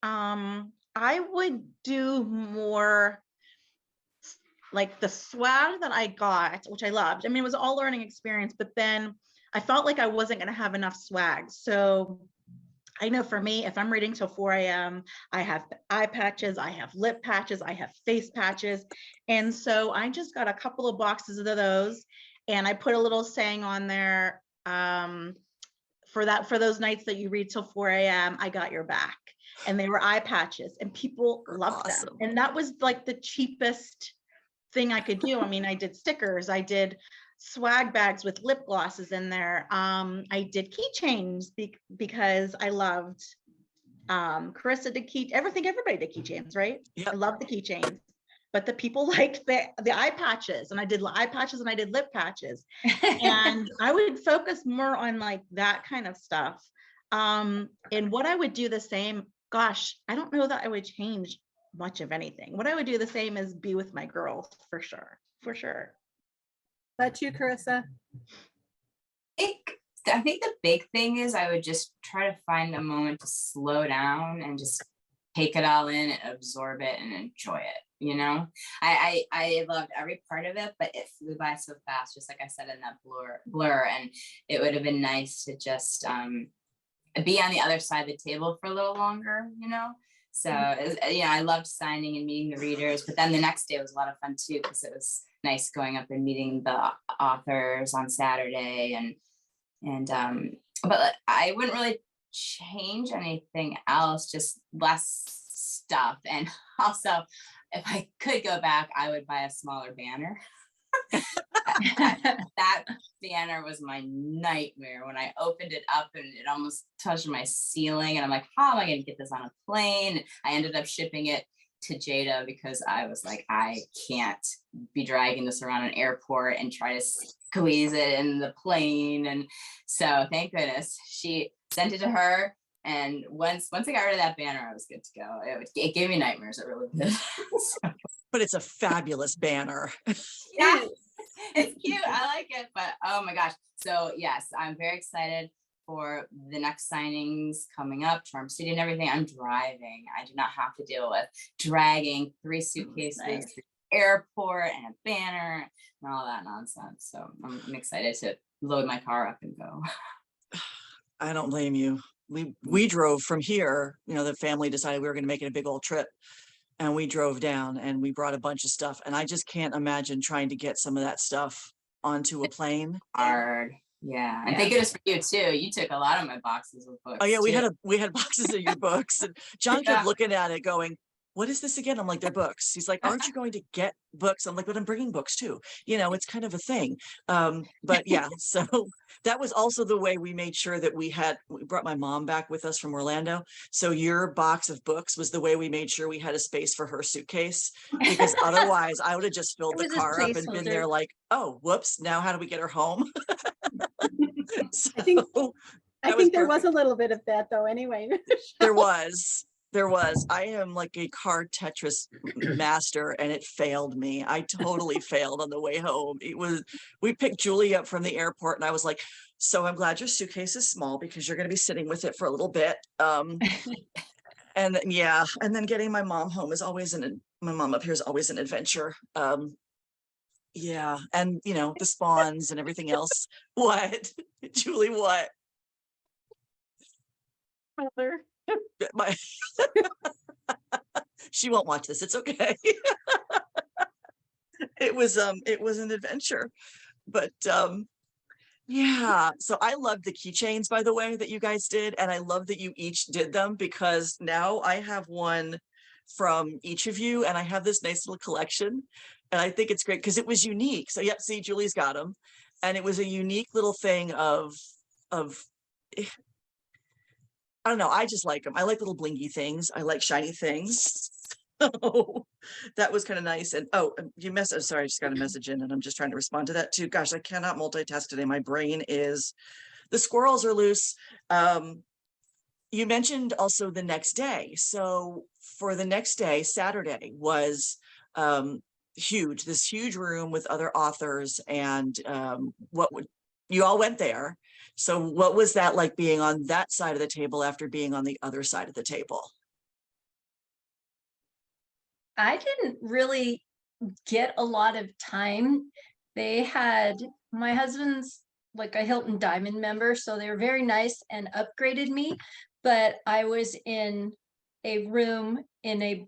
I would do more like the swag that I got, which I loved. I mean, it was all learning experience, but then I felt like I wasn't going to have enough swag. So I know for me, if I'm reading till 4 a.m., I have eye patches, I have lip patches, I have face patches. And so I just got a couple of boxes of those, and I put a little saying on there, for those nights that you read till 4 a.m., I got your back. And they were eye patches, and people loved them. And that was like the cheapest thing I could do. I mean, I did stickers, I did swag bags with lip glosses in there. I did keychains because I loved Charissa did everybody did keychains, right? Yep. I love the keychains, but the people liked the eye patches, and I did eye patches and I did lip patches. And I would focus more on like that kind of stuff. And what I would do the same, gosh, I don't know that I would change much of anything. What I would do the same is be with my girls, for sure. That's you, Charissa. I think the big thing is I would just try to find a moment to slow down and just take it all in, absorb it, and enjoy it. You know, I loved every part of it, but it flew by so fast, just like I said in that blur. And it would have been nice to just be on the other side of the table for a little longer, you know? So, yeah, I loved signing and meeting the readers, but then the next day was a lot of fun too, because it was nice going up and meeting the authors on Saturday, but I wouldn't really change anything else, just less stuff. And also, if I could go back, I would buy a smaller banner. That banner was my nightmare when I opened it up, and it almost touched my ceiling, and I'm like, how am I going to get this on a plane? I ended up shipping it to Jada because I was like, I can't be dragging this around an airport and try to squeeze it in the plane. And so thank goodness she sent it to her. And once I got rid of that banner, I was good to go. It gave me nightmares. It really did. But it's a fabulous banner. Yeah, it's cute. I like it, but oh my gosh. So yes, I'm very excited for the next signings coming up, Charm City and everything. I'm driving. I do not have to deal with dragging 3 suitcases to the airport and a banner and all that nonsense. So I'm excited to load my car up and go. I don't blame you. We drove from here, you know, the family decided we were going to make it a big old trip, and we drove down and we brought a bunch of stuff, and I just can't imagine trying to get some of that stuff onto a plane. Hard. Yeah. And thank goodness for you too. You took a lot of my boxes of books. Oh yeah, too. we had boxes of your books, and John kept looking at it going, what is this again? I'm like, they're books. He's like, aren't you going to get books? I'm like, but I'm bringing books too. You know, it's kind of a thing. But yeah, so that was also the way we made sure that we brought my mom back with us from Orlando. So your box of books was the way we made sure we had a space for her suitcase, because otherwise I would have just filled the car up and been there like, oh, whoops, now how do we get her home? So, I think there was a little bit of that though anyway. There was. I am like a card Tetris master, and it failed me. I totally failed on the way home. We picked Julie up from the airport, and I was like, so I'm glad your suitcase is small because you're going to be sitting with it for a little bit. And yeah, and then getting my mom home is always my mom up here is always an adventure. Yeah. And you know, the spawns and everything else. What? Julie, what? Mother. She won't watch this. It's okay. It was an adventure, but yeah. So I love the keychains, by the way, that you guys did, and I love that you each did them, because now I have one from each of you, and I have this nice little collection, and I think it's great because it was unique. So yep, see, Julie's got them, and it was a unique little thing of I don't know. I just like them. I like little blingy things. I like shiny things. So that was kind of nice. And oh, you messaged. Sorry, I just got a message in, and I'm just trying to respond to that too. Gosh, I cannot multitask today. My brain is, the squirrels are loose. You mentioned also the next day. So for the next day, Saturday was huge. This huge room with other authors, and you all went there. So what was that like, being on that side of the table after being on the other side of the table? I didn't really get a lot of time. They had, my husband's like a Hilton Diamond member, so they were very nice and upgraded me, but I was in a room in a,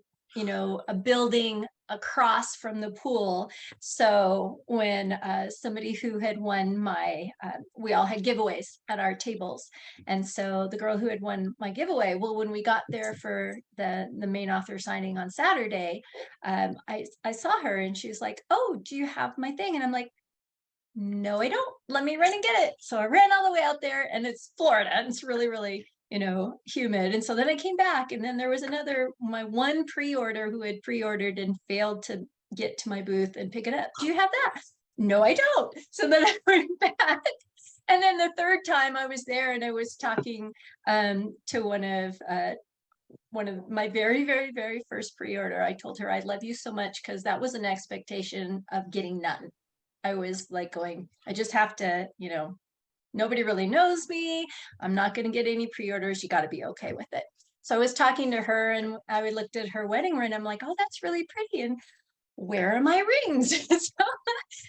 a building across from the pool. So when somebody who had won my, we all had giveaways at our tables. And so the girl who had won my giveaway, well, when we got there for the main author signing on Saturday, I saw her and she was like, oh, do you have my thing? And I'm like, no, I don't. Let me run and get it. So I ran all the way out there, and it's Florida, and it's really, really, humid. And so then I came back, and then there was my one pre-order who had pre-ordered and failed to get to my booth and pick it up. Do you have that? No, I don't. So then I went back. And then the third time I was there and I was talking to one of my very, very, very first pre-order. I told her, I love you so much, because that was an expectation of getting none. I was like going, I just have to, nobody really knows me. I'm not going to get any pre-orders. You got to be okay with it. So I was talking to her and I looked at her wedding ring. I'm like, oh, that's really pretty. And where are my rings? So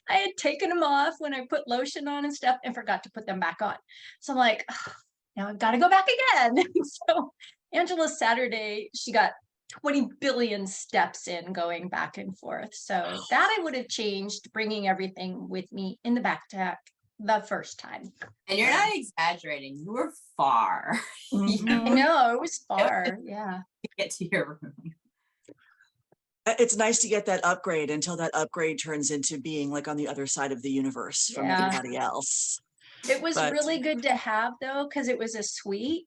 I had taken them off when I put lotion on and stuff and forgot to put them back on. So I'm like, oh, now I've got to go back again. So Angela's Saturday, she got 20 billion steps in going back and forth. So that I would have changed, bringing everything with me in the backpack the first time. And you're not exaggerating. You were far. I know, it was far. Yeah. To get to your room. It's nice to get that upgrade until that upgrade turns into being like on the other side of the universe from everybody else. It was really good to have, though, because it was a suite,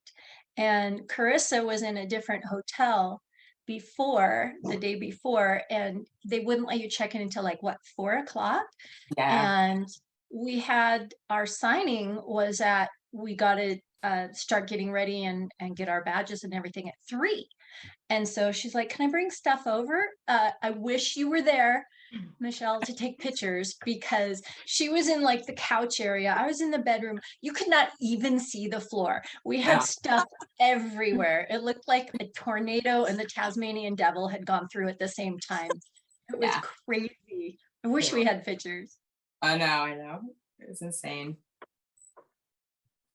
and Charissa was in a different hotel the day before, and they wouldn't let you check in until like 4 o'clock. And we had our signing was we got to start getting ready and get our badges and everything at 3. And so she's like, can I bring stuff over? I wish you were there, Michelle, to take pictures, because she was in like the couch area. I was in the bedroom. You could not even see the floor. We had stuff everywhere. It looked like a tornado and the Tasmanian devil had gone through at the same time. It was crazy. I wish we had pictures. I know. It was insane.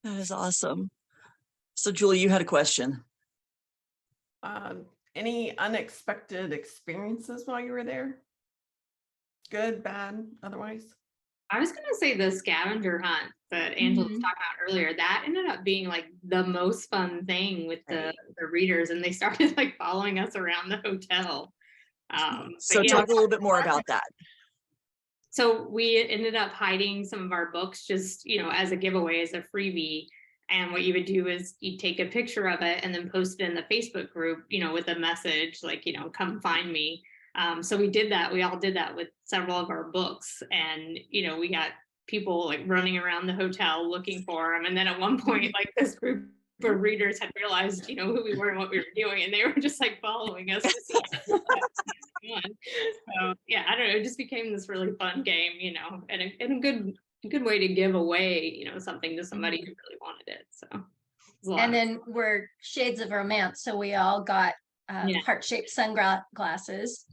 That is awesome. So Julie, you had a question. Any unexpected experiences while you were there? Good, bad, otherwise? I was going to say the scavenger hunt that Angela was talking about earlier, that ended up being like the most fun thing with the readers, and they started like following us around the hotel. So talk a little bit more about that. So we ended up hiding some of our books just, as a giveaway, as a freebie. And what you would do is you take a picture of it and then post it in the Facebook group, with a message like, come find me. So we did that. We all did that with several of our books. And, we got people like running around the hotel looking for them. And then at one point, like this group of readers had realized, who we were and what we were doing. And they were just like following us to see us. So yeah, I don't know. It just became this really fun game, and a good way to give away, something to somebody who really wanted it. So, and then we're shades of romance. So we all got heart-shaped sunglasses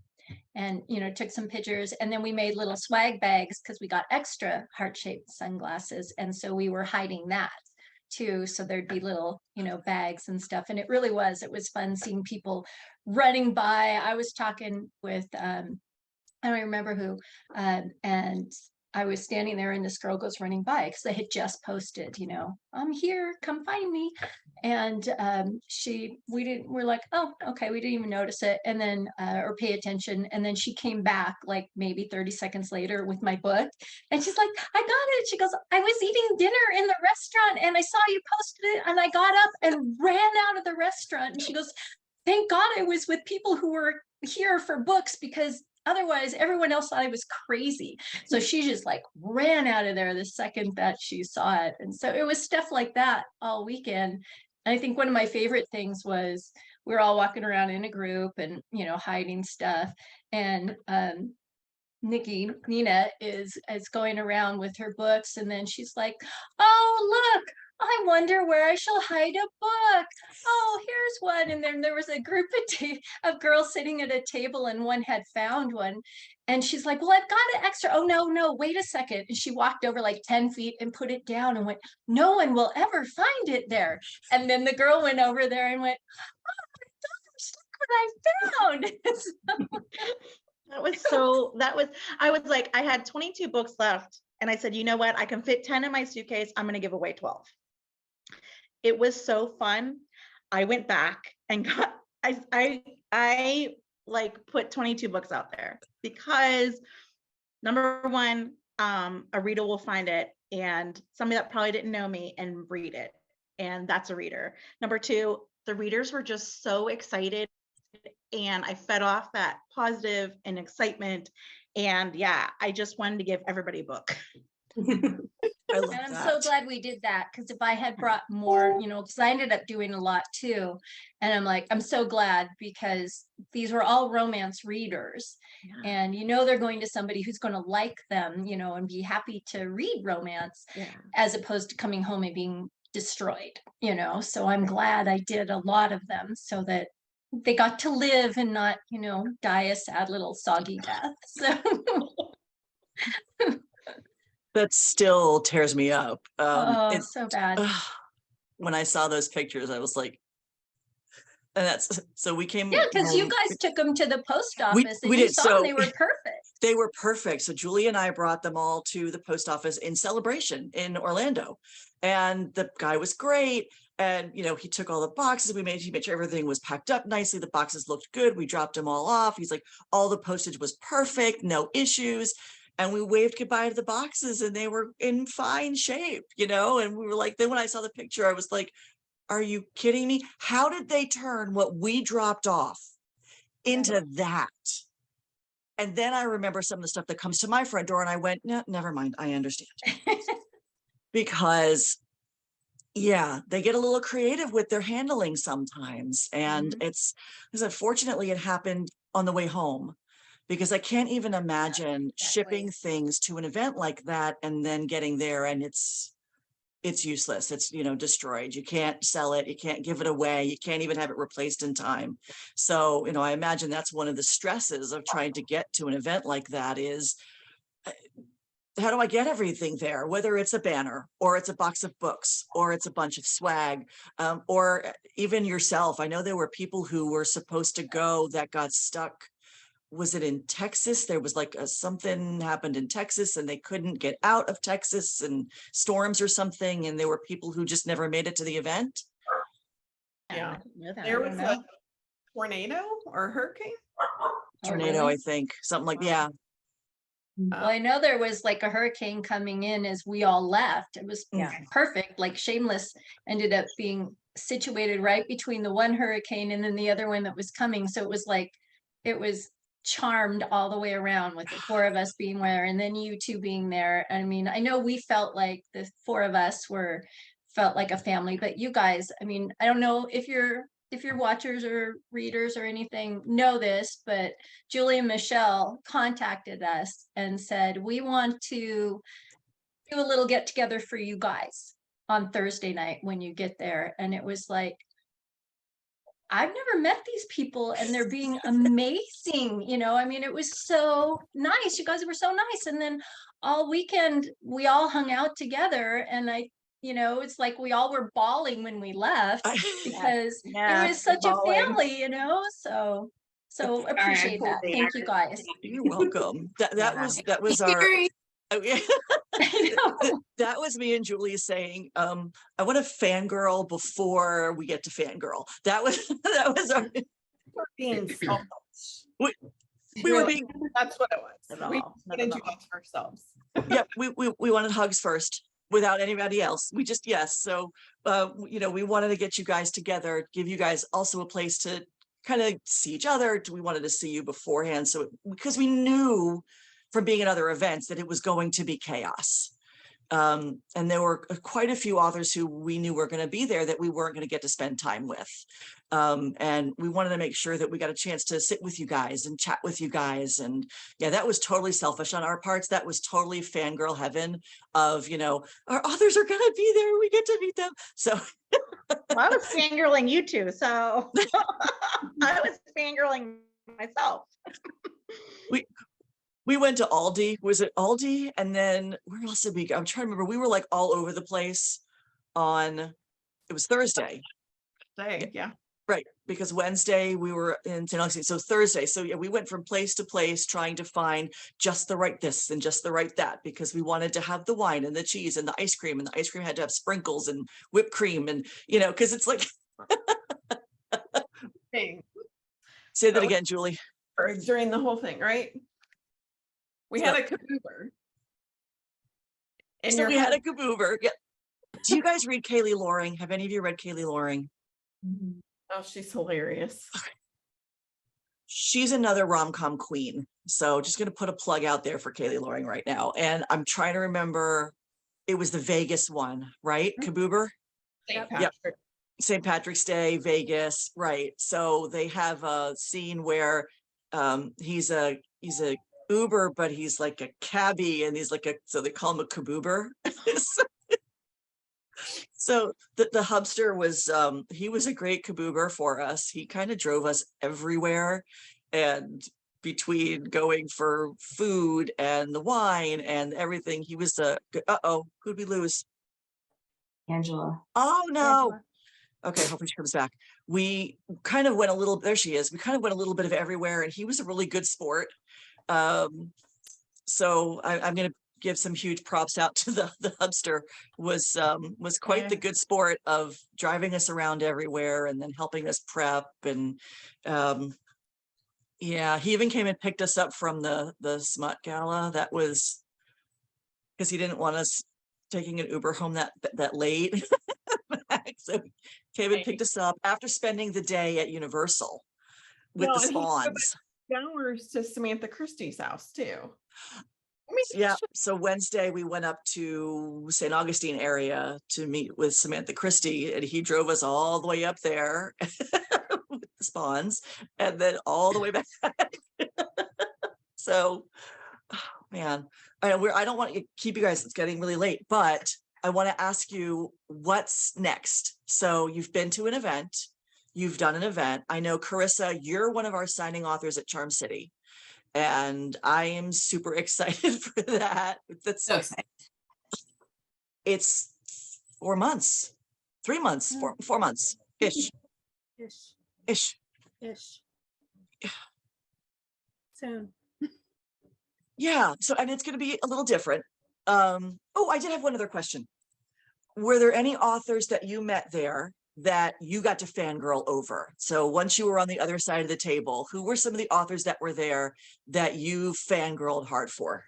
and, took some pictures, and then we made little swag bags because we got extra heart-shaped sunglasses. And so we were hiding that too. So there'd be little, bags and stuff. And it was fun seeing people running by. I was talking with, I don't remember who, and I was standing there and this girl goes running by because I had just posted, I'm here, come find me. And we're like, oh, okay, we didn't even notice it. And then, or pay attention. And then she came back like maybe 30 seconds later with my book. And she's like, I got it. She goes, I was eating dinner in the restaurant and I saw you posted it. And I got up and ran out of the restaurant. And she goes, thank God I was with people who were here for books, because otherwise everyone else thought I was crazy. So she just like ran out of there the second that she saw it. And so it was stuff like that all weekend. And I think one of my favorite things was we were all walking around in a group and, hiding stuff. And Nina is going around with her books. And then she's like, oh, look, I wonder where I shall hide a book. Oh, here's one. And then there was a group of girls sitting at a table, and one had found one. And she's like, well, I've got an extra. Oh, no, wait a second. And she walked over like 10 feet and put it down and went, no one will ever find it there. And then the girl went over there and went, oh my gosh, look what I found. I was like, I had 22 books left. And I said, you know what? I can fit 10 in my suitcase. I'm going to give away 12. It was so fun. I went back and got, I like put 22 books out there because number one, a reader will find it, and somebody that probably didn't know me and read it. And that's a reader. Number two, the readers were just so excited, and I fed off that positive and excitement. And yeah, I just wanted to give everybody a book. I love And I'm that. so glad we did that, because if I had brought more, because I ended up doing a lot too. And I'm like, I'm so glad, because these were all romance readers. Yeah. And they're going to somebody who's going to like them, and be happy to read romance, Yeah. as opposed to coming home and being destroyed, So I'm glad I did a lot of them so that they got to live and not, die a sad little soggy death. So That still tears me up. it's so bad. When I saw those pictures, I was like, and that's, so we came. Yeah, because you home- guys took them to the post office and we you did, saw so- them, they were perfect. They were perfect. So Julie and I brought them all to the post office in Celebration in Orlando. And the guy was great. And, he took all the boxes. He made sure everything was packed up nicely. The boxes looked good. We dropped them all off. He's like, all the postage was perfect, no issues. And we waved goodbye to the boxes, and they were in fine shape, and we were like, then when I saw the picture, I was like, are you kidding me? How did they turn what we dropped off into that? And then I remember some of the stuff that comes to my front door, and I went, no, never mind. I understand. Because they get a little creative with their handling sometimes. And it's because unfortunately it happened on the way home, because I can't even imagine shipping things to an event like that and then getting there and it's useless. It's, destroyed. You can't sell it. You can't give it away. You can't even have it replaced in time. So, I imagine that's one of the stresses of trying to get to an event like that is, how do I get everything there? Whether it's a banner or it's a box of books or it's a bunch of swag, or even yourself. I know there were people who were supposed to go that got stuck. Was it in Texas? There was like something happened in Texas and they couldn't get out of Texas, and storms or something. And there were people who just never made it to the event. Yeah. There There was a tornado or hurricane. Tornado, I think, something like, yeah. Well, I know there was like a hurricane coming in as we all left. It was perfect. Like Shameless ended up being situated right between the one hurricane and then the other one that was coming. So it was charmed all the way around with the four of us being there and then you two being there. I mean, I know we felt like the four of us felt like a family, but you guys, I mean, I don't know if your watchers or readers or anything know this, but Julie and Michelle contacted us and said, we want to do a little get together for you guys on Thursday night when you get there. And it was like, I've never met these people and they're being amazing. I mean, it was so nice. You guys were so nice. And then all weekend we all hung out together, and it's like we all were bawling when we left because it was such a family, so appreciate that. Thank you guys. You're welcome. That was our that was me and Julie saying, I want to fangirl before we get to fangirl. That was our Being selfish. we were being, That's what it was. We wanted to hugs ourselves. yeah, we wanted hugs first without anybody else. We just, yes. So, we wanted to get you guys together, give you guys also a place to kind of see each other. We wanted to see you beforehand. So, because we knew from being at other events that it was going to be chaos. And there were quite a few authors who we knew were going to be there that we weren't going to get to spend time with. And we wanted to make sure that we got a chance to sit with you guys and chat with you guys. And yeah, that was totally selfish on our parts. That was totally fangirl heaven of, you know, our authors are going to be there. We get to meet them. So Well, I was fangirling you two, so I was fangirling myself. We went to Aldi. Was it Aldi? And then where else did we go? I'm trying to remember. We were like all over the place it was Thursday. Yeah. Right. Because Wednesday we were in St. Augustine. So Thursday. So yeah, we went from place to place trying to find just the right this and just the right that, because we wanted to have the wine and the cheese and the ice cream, and the ice cream had to have sprinkles and whipped cream, and, you know, because it's like, say that again, Julie. During the whole thing, right? We had a kaboober. So we had a kaboober. Yeah. Do you guys read Kaylee Loring? Have any of you read Kaylee Loring? Oh, she's hilarious. She's another rom-com queen. So just going to put a plug out there for Kaylee Loring right now. And I'm trying to remember, it was the Vegas one, right? Kaboober? Yep. St. Patrick's Day, Vegas, right? So they have a scene where he's a Uber, but he's like a cabbie, and he's like so they call him a kaboober. So the hubster was he was a great kaboober for us. He kind of drove us everywhere, and between going for food and the wine and everything, he was who'd we lose? Angela. Oh no. Angela. Okay, hopefully she comes back. We kind of went there she is. We kind of went a little bit of everywhere, and he was a really good sport. So I'm going to give some huge props out to the hubster. Was quite the good sport of driving us around everywhere and then helping us prep. And yeah, he even came and picked us up from the Smut Gala. That was because he didn't want us taking an Uber home that late. So he came and picked us up after spending the day at Universal with the Spawns. Hours to Samantha Christie's house too. Yeah. So Wednesday we went up to St. Augustine area to meet with Samantha Christie, and he drove us all the way up there with the Spawns, and then all the way back. So, oh, man, I don't want to keep you guys. It's getting really late, but I want to ask you what's next. So you've been to an event. You've done an event. I know, Charissa, you're one of our signing authors at Charm City, and I am super excited for that. That's So excited. It's 4 months, 3 months, 4 months ish. Soon. Yeah. So, and it's going to be a little different. Oh, I did have one other question. Were there any authors that you met there that you got to fangirl over? So once you were on the other side of the table, who were some of the authors that were there that you fangirled hard for?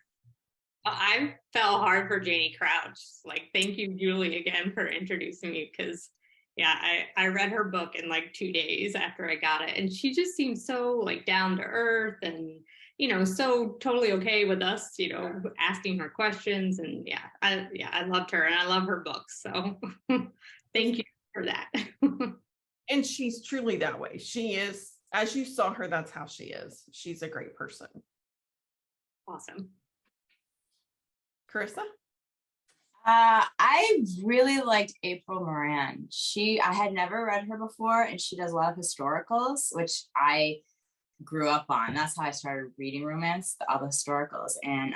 I fell hard for Janie Crouch. Like, thank you, Julie, again for introducing me, because yeah, I read her book in like 2 days after I got it, and she just seemed so like down to earth and, you know, so totally okay with us, you know, asking her questions. And I loved her, and I love her books. So thank you for that. And she's truly that way. She is, as you saw her, that's how she is. She's a great person. Awesome. Charissa? I really liked April Moran. I had never read her before, and she does a lot of historicals, which I grew up on. That's how I started reading romance, all the historicals. And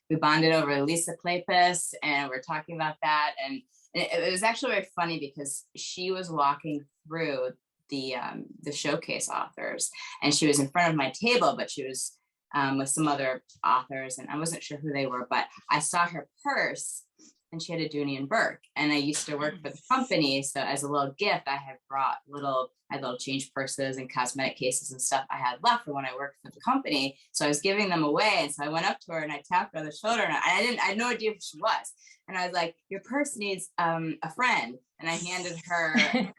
we bonded over Lisa Kleypas, and we're talking about that. And it was actually very funny because she was walking through the showcase authors, and she was in front of my table, but she was with some other authors, and I wasn't sure who they were, but I saw her purse, and she had a Dooney and Burke, and I used to work for the company. So as a little gift, I had brought little change purses and cosmetic cases and stuff I had left for when I worked for the company. So I was giving them away. And so I went up to her and I tapped her on the shoulder, and I had no idea who she was. And I was like, your purse needs a friend. And I handed her a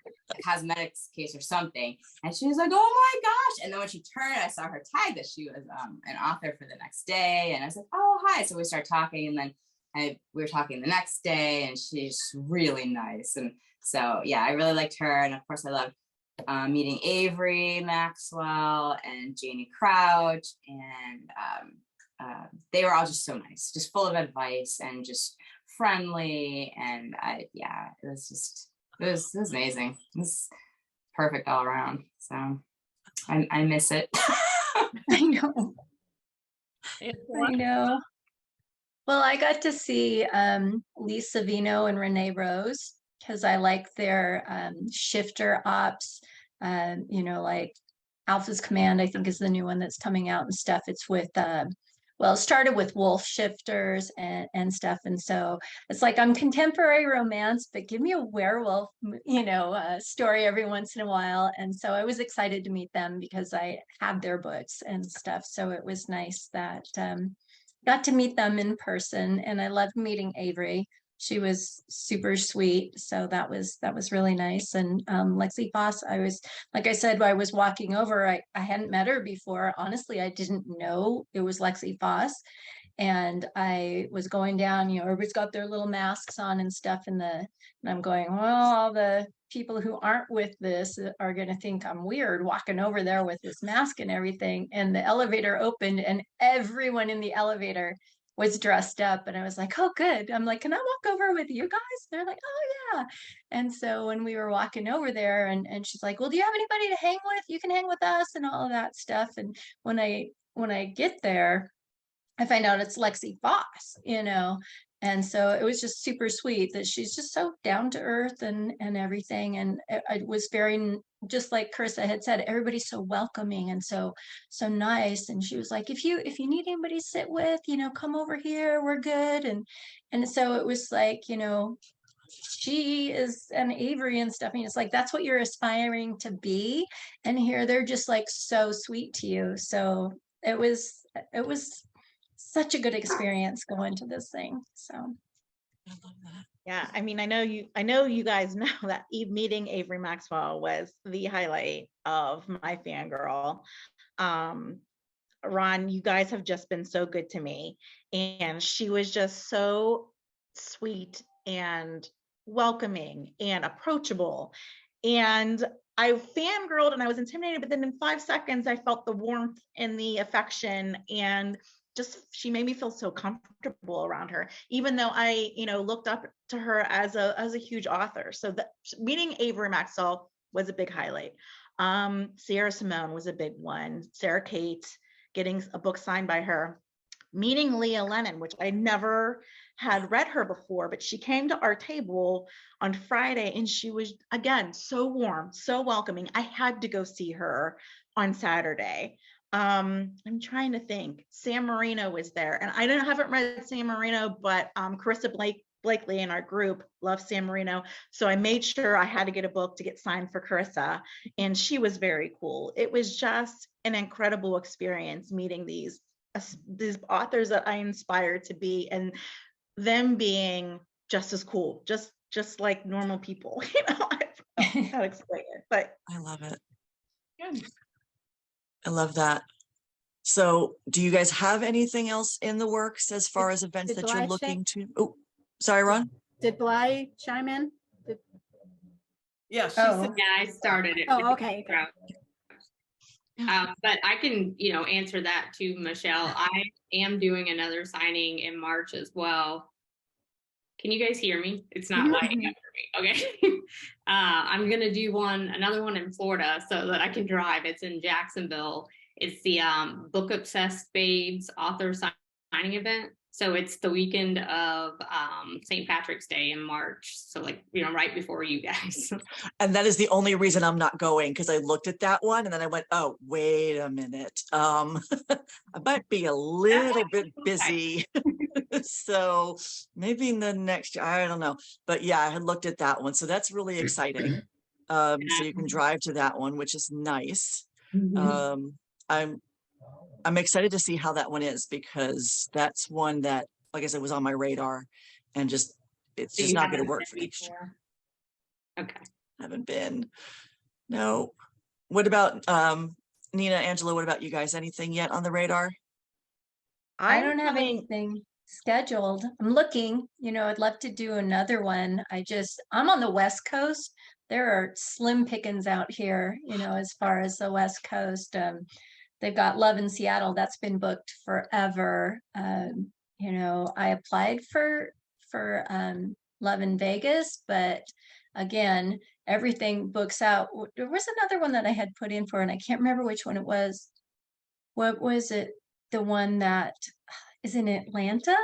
cosmetics case or something. And she was like, oh my gosh. And then when she turned, I saw her tag that she was an author for the next day. And I was like, oh, hi. So we started talking, and then we were talking the next day, and she's really nice. And so, yeah, I really liked her. And of course, I loved meeting Avery Maxwell and Janie Crouch. And they were all just so nice, just full of advice and just friendly. And yeah, it was amazing. It was perfect all around. So I miss it. I know. I know. Well, I got to see Lisa Vino and Renee Rose because I like their shifter ops. You know, like Alpha's Command, I think is the new one that's coming out and stuff. It's with well, it started with wolf shifters and stuff. And so it's like I'm contemporary romance, but give me a werewolf, you know, story every once in a while. And so I was excited to meet them because I have their books and stuff. So it was nice that got to meet them in person, and I loved meeting Avery. She was super sweet. So that was really nice. And Lexi Foss, I was, like I said, I was walking over, I hadn't met her before. Honestly, I didn't know it was Lexi Foss. And I was going down, you know, everybody's got their little masks on and stuff. And I'm going, well, all the people who aren't with this are going to think I'm weird walking over there with this mask and everything. And the elevator opened and everyone in the elevator was dressed up, and I was like, oh, good. I'm like, can I walk over with you guys? They're like, oh yeah. And so when we were walking over there, and she's like, well, do you have anybody to hang with? You can hang with us and all of that stuff. And when I get there, I find out it's Lexi Foss, you know. And so it was just super sweet that she's just so down to earth and everything. And it was very, just like Charissa had said, everybody's so welcoming and so nice. And she was like, if you need anybody to sit with, you know, come over here, we're good. And so it was like, you know, she is an Avery and stuff. I mean, it's like, that's what you're aspiring to be. And here they're just like so sweet to you. So it was such a good experience going to this thing. So I love that. Yeah, I mean, I know you guys know that meeting Avery Maxwell was the highlight of my fangirl. Ron, you guys have just been so good to me, and she was just so sweet and welcoming and approachable. And I fangirled and I was intimidated, but then in 5 seconds, I felt the warmth and the affection, and just, she made me feel so comfortable around her, even though I, you know, looked up to her as a huge author. So meeting Avery Maxwell was a big highlight. Sierra Simone was a big one. Sarah Kate, getting a book signed by her. Meeting Leah Lennon, which I never had read her before, but she came to our table on Friday and she was, again, so warm, so welcoming. I had to go see her on Saturday. I'm trying to think. San Marino was there, and I haven't read San Marino, but Charissa Blakely in our group loves San Marino, so I made sure I had to get a book to get signed for Charissa, and she was very cool. It was just an incredible experience meeting these authors that I inspired to be, and them being just as cool, just like normal people. You know, I don't know how to explain it, but I love it. good. I love that. So do you guys have anything else in the works as far as events did that you're Blye looking to? Oh, sorry, Ron. Did Blye chime in? Yeah, she Oh. said, Yeah, I started it. Oh, okay. But I can, you know, answer that too, Michelle. I am doing another signing in March as well. Can you guys hear me? It's not lighting up for me. Okay. I'm going to do another one in Florida so that I can drive. It's in Jacksonville. It's the Book Obsessed Babes author signing event. So it's the weekend of St. Patrick's Day in March. So like, you know, right before you guys. And that is the only reason I'm not going, because I looked at that one and then I went, oh, wait a minute. I might be a little bit busy. So maybe in the next year, I don't know. But yeah, I had looked at that one. So that's really exciting. So you can drive to that one, which is nice. I'm excited to see how that one is, because that's one that, like I said, was on my radar, and it's just not going to work for next year. Okay. Haven't been. No. What about Nina, Angela? What about you guys? Anything yet on the radar? I don't have anything. scheduled. I'm looking, I'd love to do another one. I'm on the West Coast. There are slim pickings out here, as far as the West Coast. They've got Love in Seattle. That's been booked forever. I applied for Love in Vegas, but again, everything books out. There was another one that I had put in for, and I can't remember which one it was. What was it? The one that is in Atlanta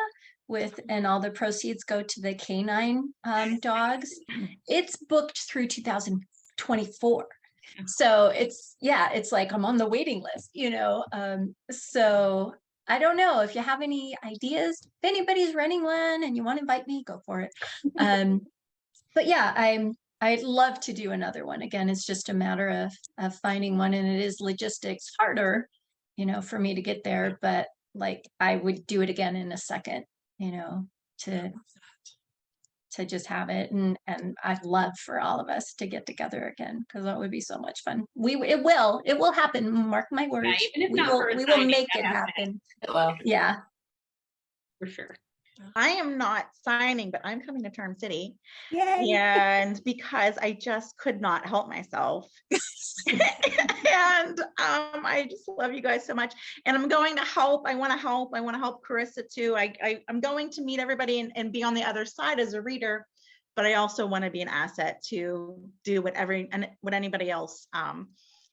and all the proceeds go to the canine dogs. It's booked through 2024. So it's like I'm on the waiting list, so I don't know if you have any ideas. If anybody's running one and you want to invite me, go for it. But yeah, I'd love to do another one. Again, it's just a matter of finding one, and it is logistics harder, for me to get there, but like I would do it again in a second, to just have it. And I'd love for all of us to get together again, because that would be so much fun. It will happen. Mark my words. Yeah, even if we not will, for a we will signing, make that it happen. Well, Yeah. For sure. I am not signing, but I'm coming to Charm City. Yay. And because I just could not help myself. And I just love you guys so much. And I'm going to help. I want to help Charissa too. I'm going to meet everybody and be on the other side as a reader, but I also want to be an asset to do what anybody else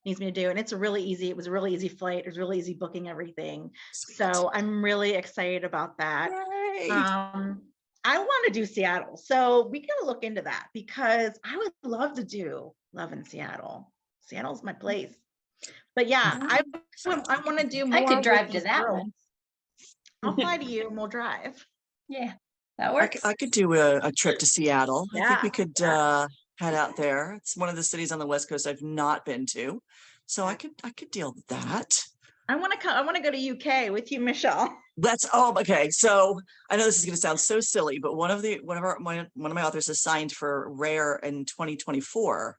needs me to do. And it was a really easy flight. It was really easy booking everything. So I'm really excited about that. I want to do Seattle. So we got to look into that, because I would love to do Love in Seattle. Seattle's my place. But yeah, I want to do more. I could drive with to these that girls. one. I'll fly to you and we'll drive. Yeah, that works. I could do a trip to Seattle. I think we Yeah, could head out there. It's one of the cities on the West Coast I've not been to, so I could deal with that. I want to go to UK with you, Michelle. Okay. So I know this is going to sound so silly, but one of my authors is signed for Rare in 2024,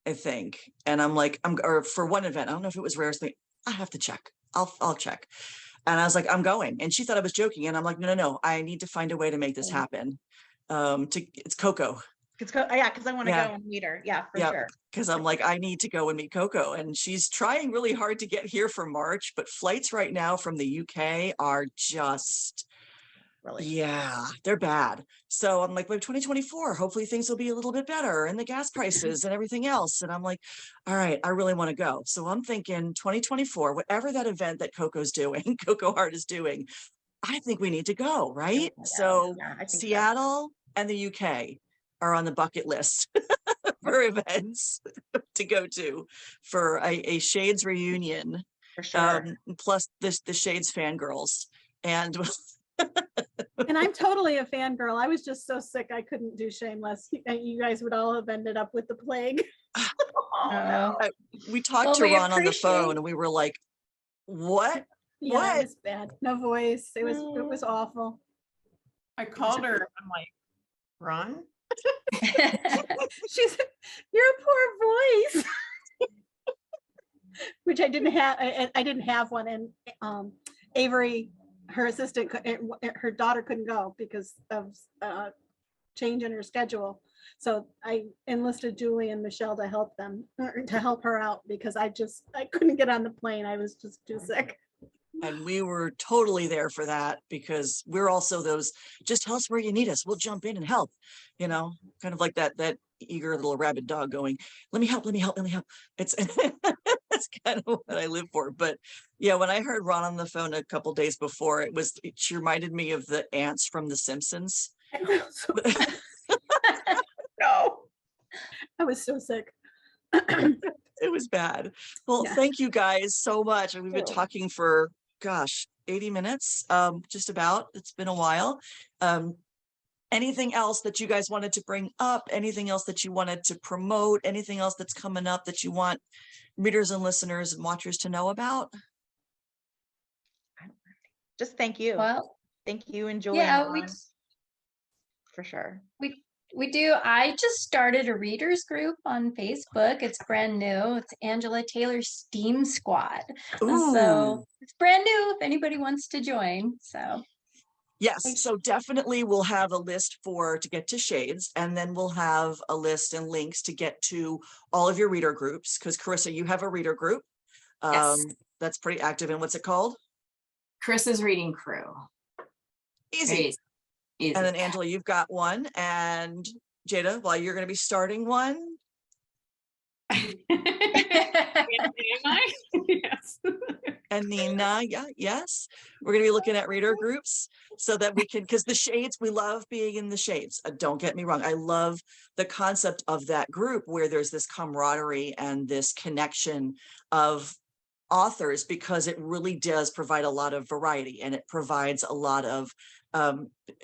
I think. And I'm like, or for one event, I don't know if it was Rare's thing. I have to check. I'll check. And I was like, I'm going. And she thought I was joking. And I'm like, no. I need to find a way to make this happen. It's Coco. Yeah, because I want to go and meet her. Yeah, for sure. Because I'm like, I need to go and meet Coco. And she's trying really hard to get here for March, but flights right now from the UK are just, they're bad. So I'm like, by 2024, hopefully things will be a little bit better, and the gas prices and everything else. And I'm like, all right, I really want to go. So I'm thinking 2024, whatever that event that Coco's doing, Coco Heart is doing, I think we need to go, right? So Seattle and the UK are on the bucket list for events to go to for a Shades reunion, for sure. Plus the Shades fangirls. And And I'm totally a fangirl. I was just so sick I couldn't do Shameless. You guys would all have ended up with the plague. We talked to Ron on the phone, and we were like, what? Yeah, what? It was bad. No voice. It was awful. I called her. I'm like, Ron? She's, your poor voice. Which I didn't have. I didn't have one. And Avery, her assistant, her daughter couldn't go because of change in her schedule. So I enlisted Julie and Michelle to help her out, because I couldn't get on the plane. I was just too sick. And we were totally there for that, because we're also those, just tell us where you need us, we'll jump in and help, kind of like that eager little rabid dog going, let me help. It's that's kind of what I live for. But yeah, when I heard Ron on the phone a couple days before, she reminded me of the ants from The Simpsons. No, I was so sick. It was bad. Well, Thank you guys so much. And we've been talking for 80 minutes, just about. It's been a while. Anything else that you guys wanted to bring up? Anything else that you wanted to promote? Anything else that's coming up that you want readers and listeners and watchers to know about? Just thank you. Well, thank you and Julie. For sure. We do. I just started a readers group on Facebook. It's brand new. It's Angela Taylor's Steam Squad. Ooh. So it's brand new if anybody wants to join. So Yes, so definitely we'll have a list to get to Shades, and then we'll have a list and links to get to all of your reader groups, because Charissa, you have a reader group. Yes. That's pretty active. And what's it called? Chris's Reading Crew. Easy. Easy. And then Angela, you've got one, and Jada, well, you're going to be starting one. Am I? Yes. And Nina, yes. We're going to be looking at reader groups so that we can, because the Shades, we love being in the Shades. Don't get me wrong. I love the concept of that group where there's this camaraderie and this connection of authors, because it really does provide a lot of variety, and it provides a lot of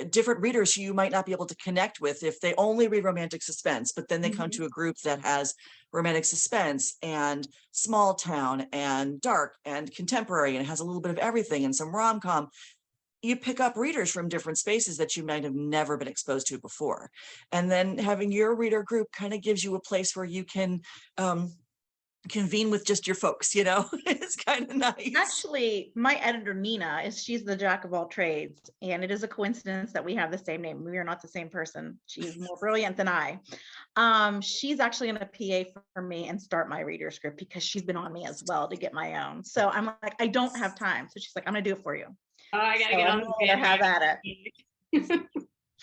different readers who you might not be able to connect with if they only read romantic suspense, but then they come to a group that has romantic suspense and small town and dark and contemporary, and has a little bit of everything and some rom-com. You pick up readers from different spaces that you might have never been exposed to before. And then having your reader group kind of gives you a place where you can convene with just your folks, you know. It's kind of nice. Actually, my editor Nina she's the jack of all trades, and it is a coincidence that we have the same name. We are not the same person. She's more brilliant than I. She's actually going to PA for me and start my reader's group, because she's been on me as well to get my own. So I'm like, I don't have time. So she's like, I'm going to do it for you. Oh, I gotta get on the have at it.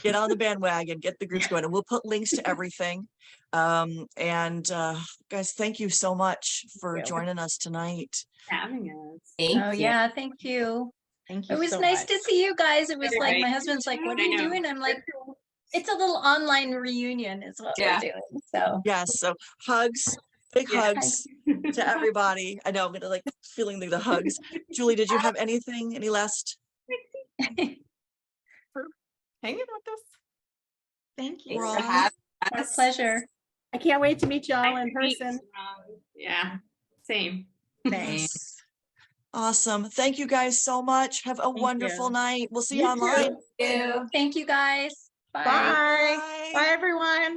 Get on the bandwagon, get the groups going, and we'll put links to everything. Guys, thank you so much for joining us tonight. Having us. Thank you. Yeah, thank you. Thank you. It was so nice much. to see you guys. It was You're like, right. my husband's like, what are I you know. doing? I'm like, it's a little online reunion is what Yeah. we're doing. So Yes, so hugs, big Yeah. hugs to everybody. I know I'm gonna like feeling the hugs. Julie, did you have anything? Any last? Hanging with us. Thank you. Thanks We're for on. having our us. pleasure. I can't wait to meet y'all Nice in to meet person. you. Yeah, same. Thanks. Awesome. Thank you guys so much. Have a Thank wonderful you. night. We'll see you You online. too. Thank you guys. Bye. Bye. Bye, everyone.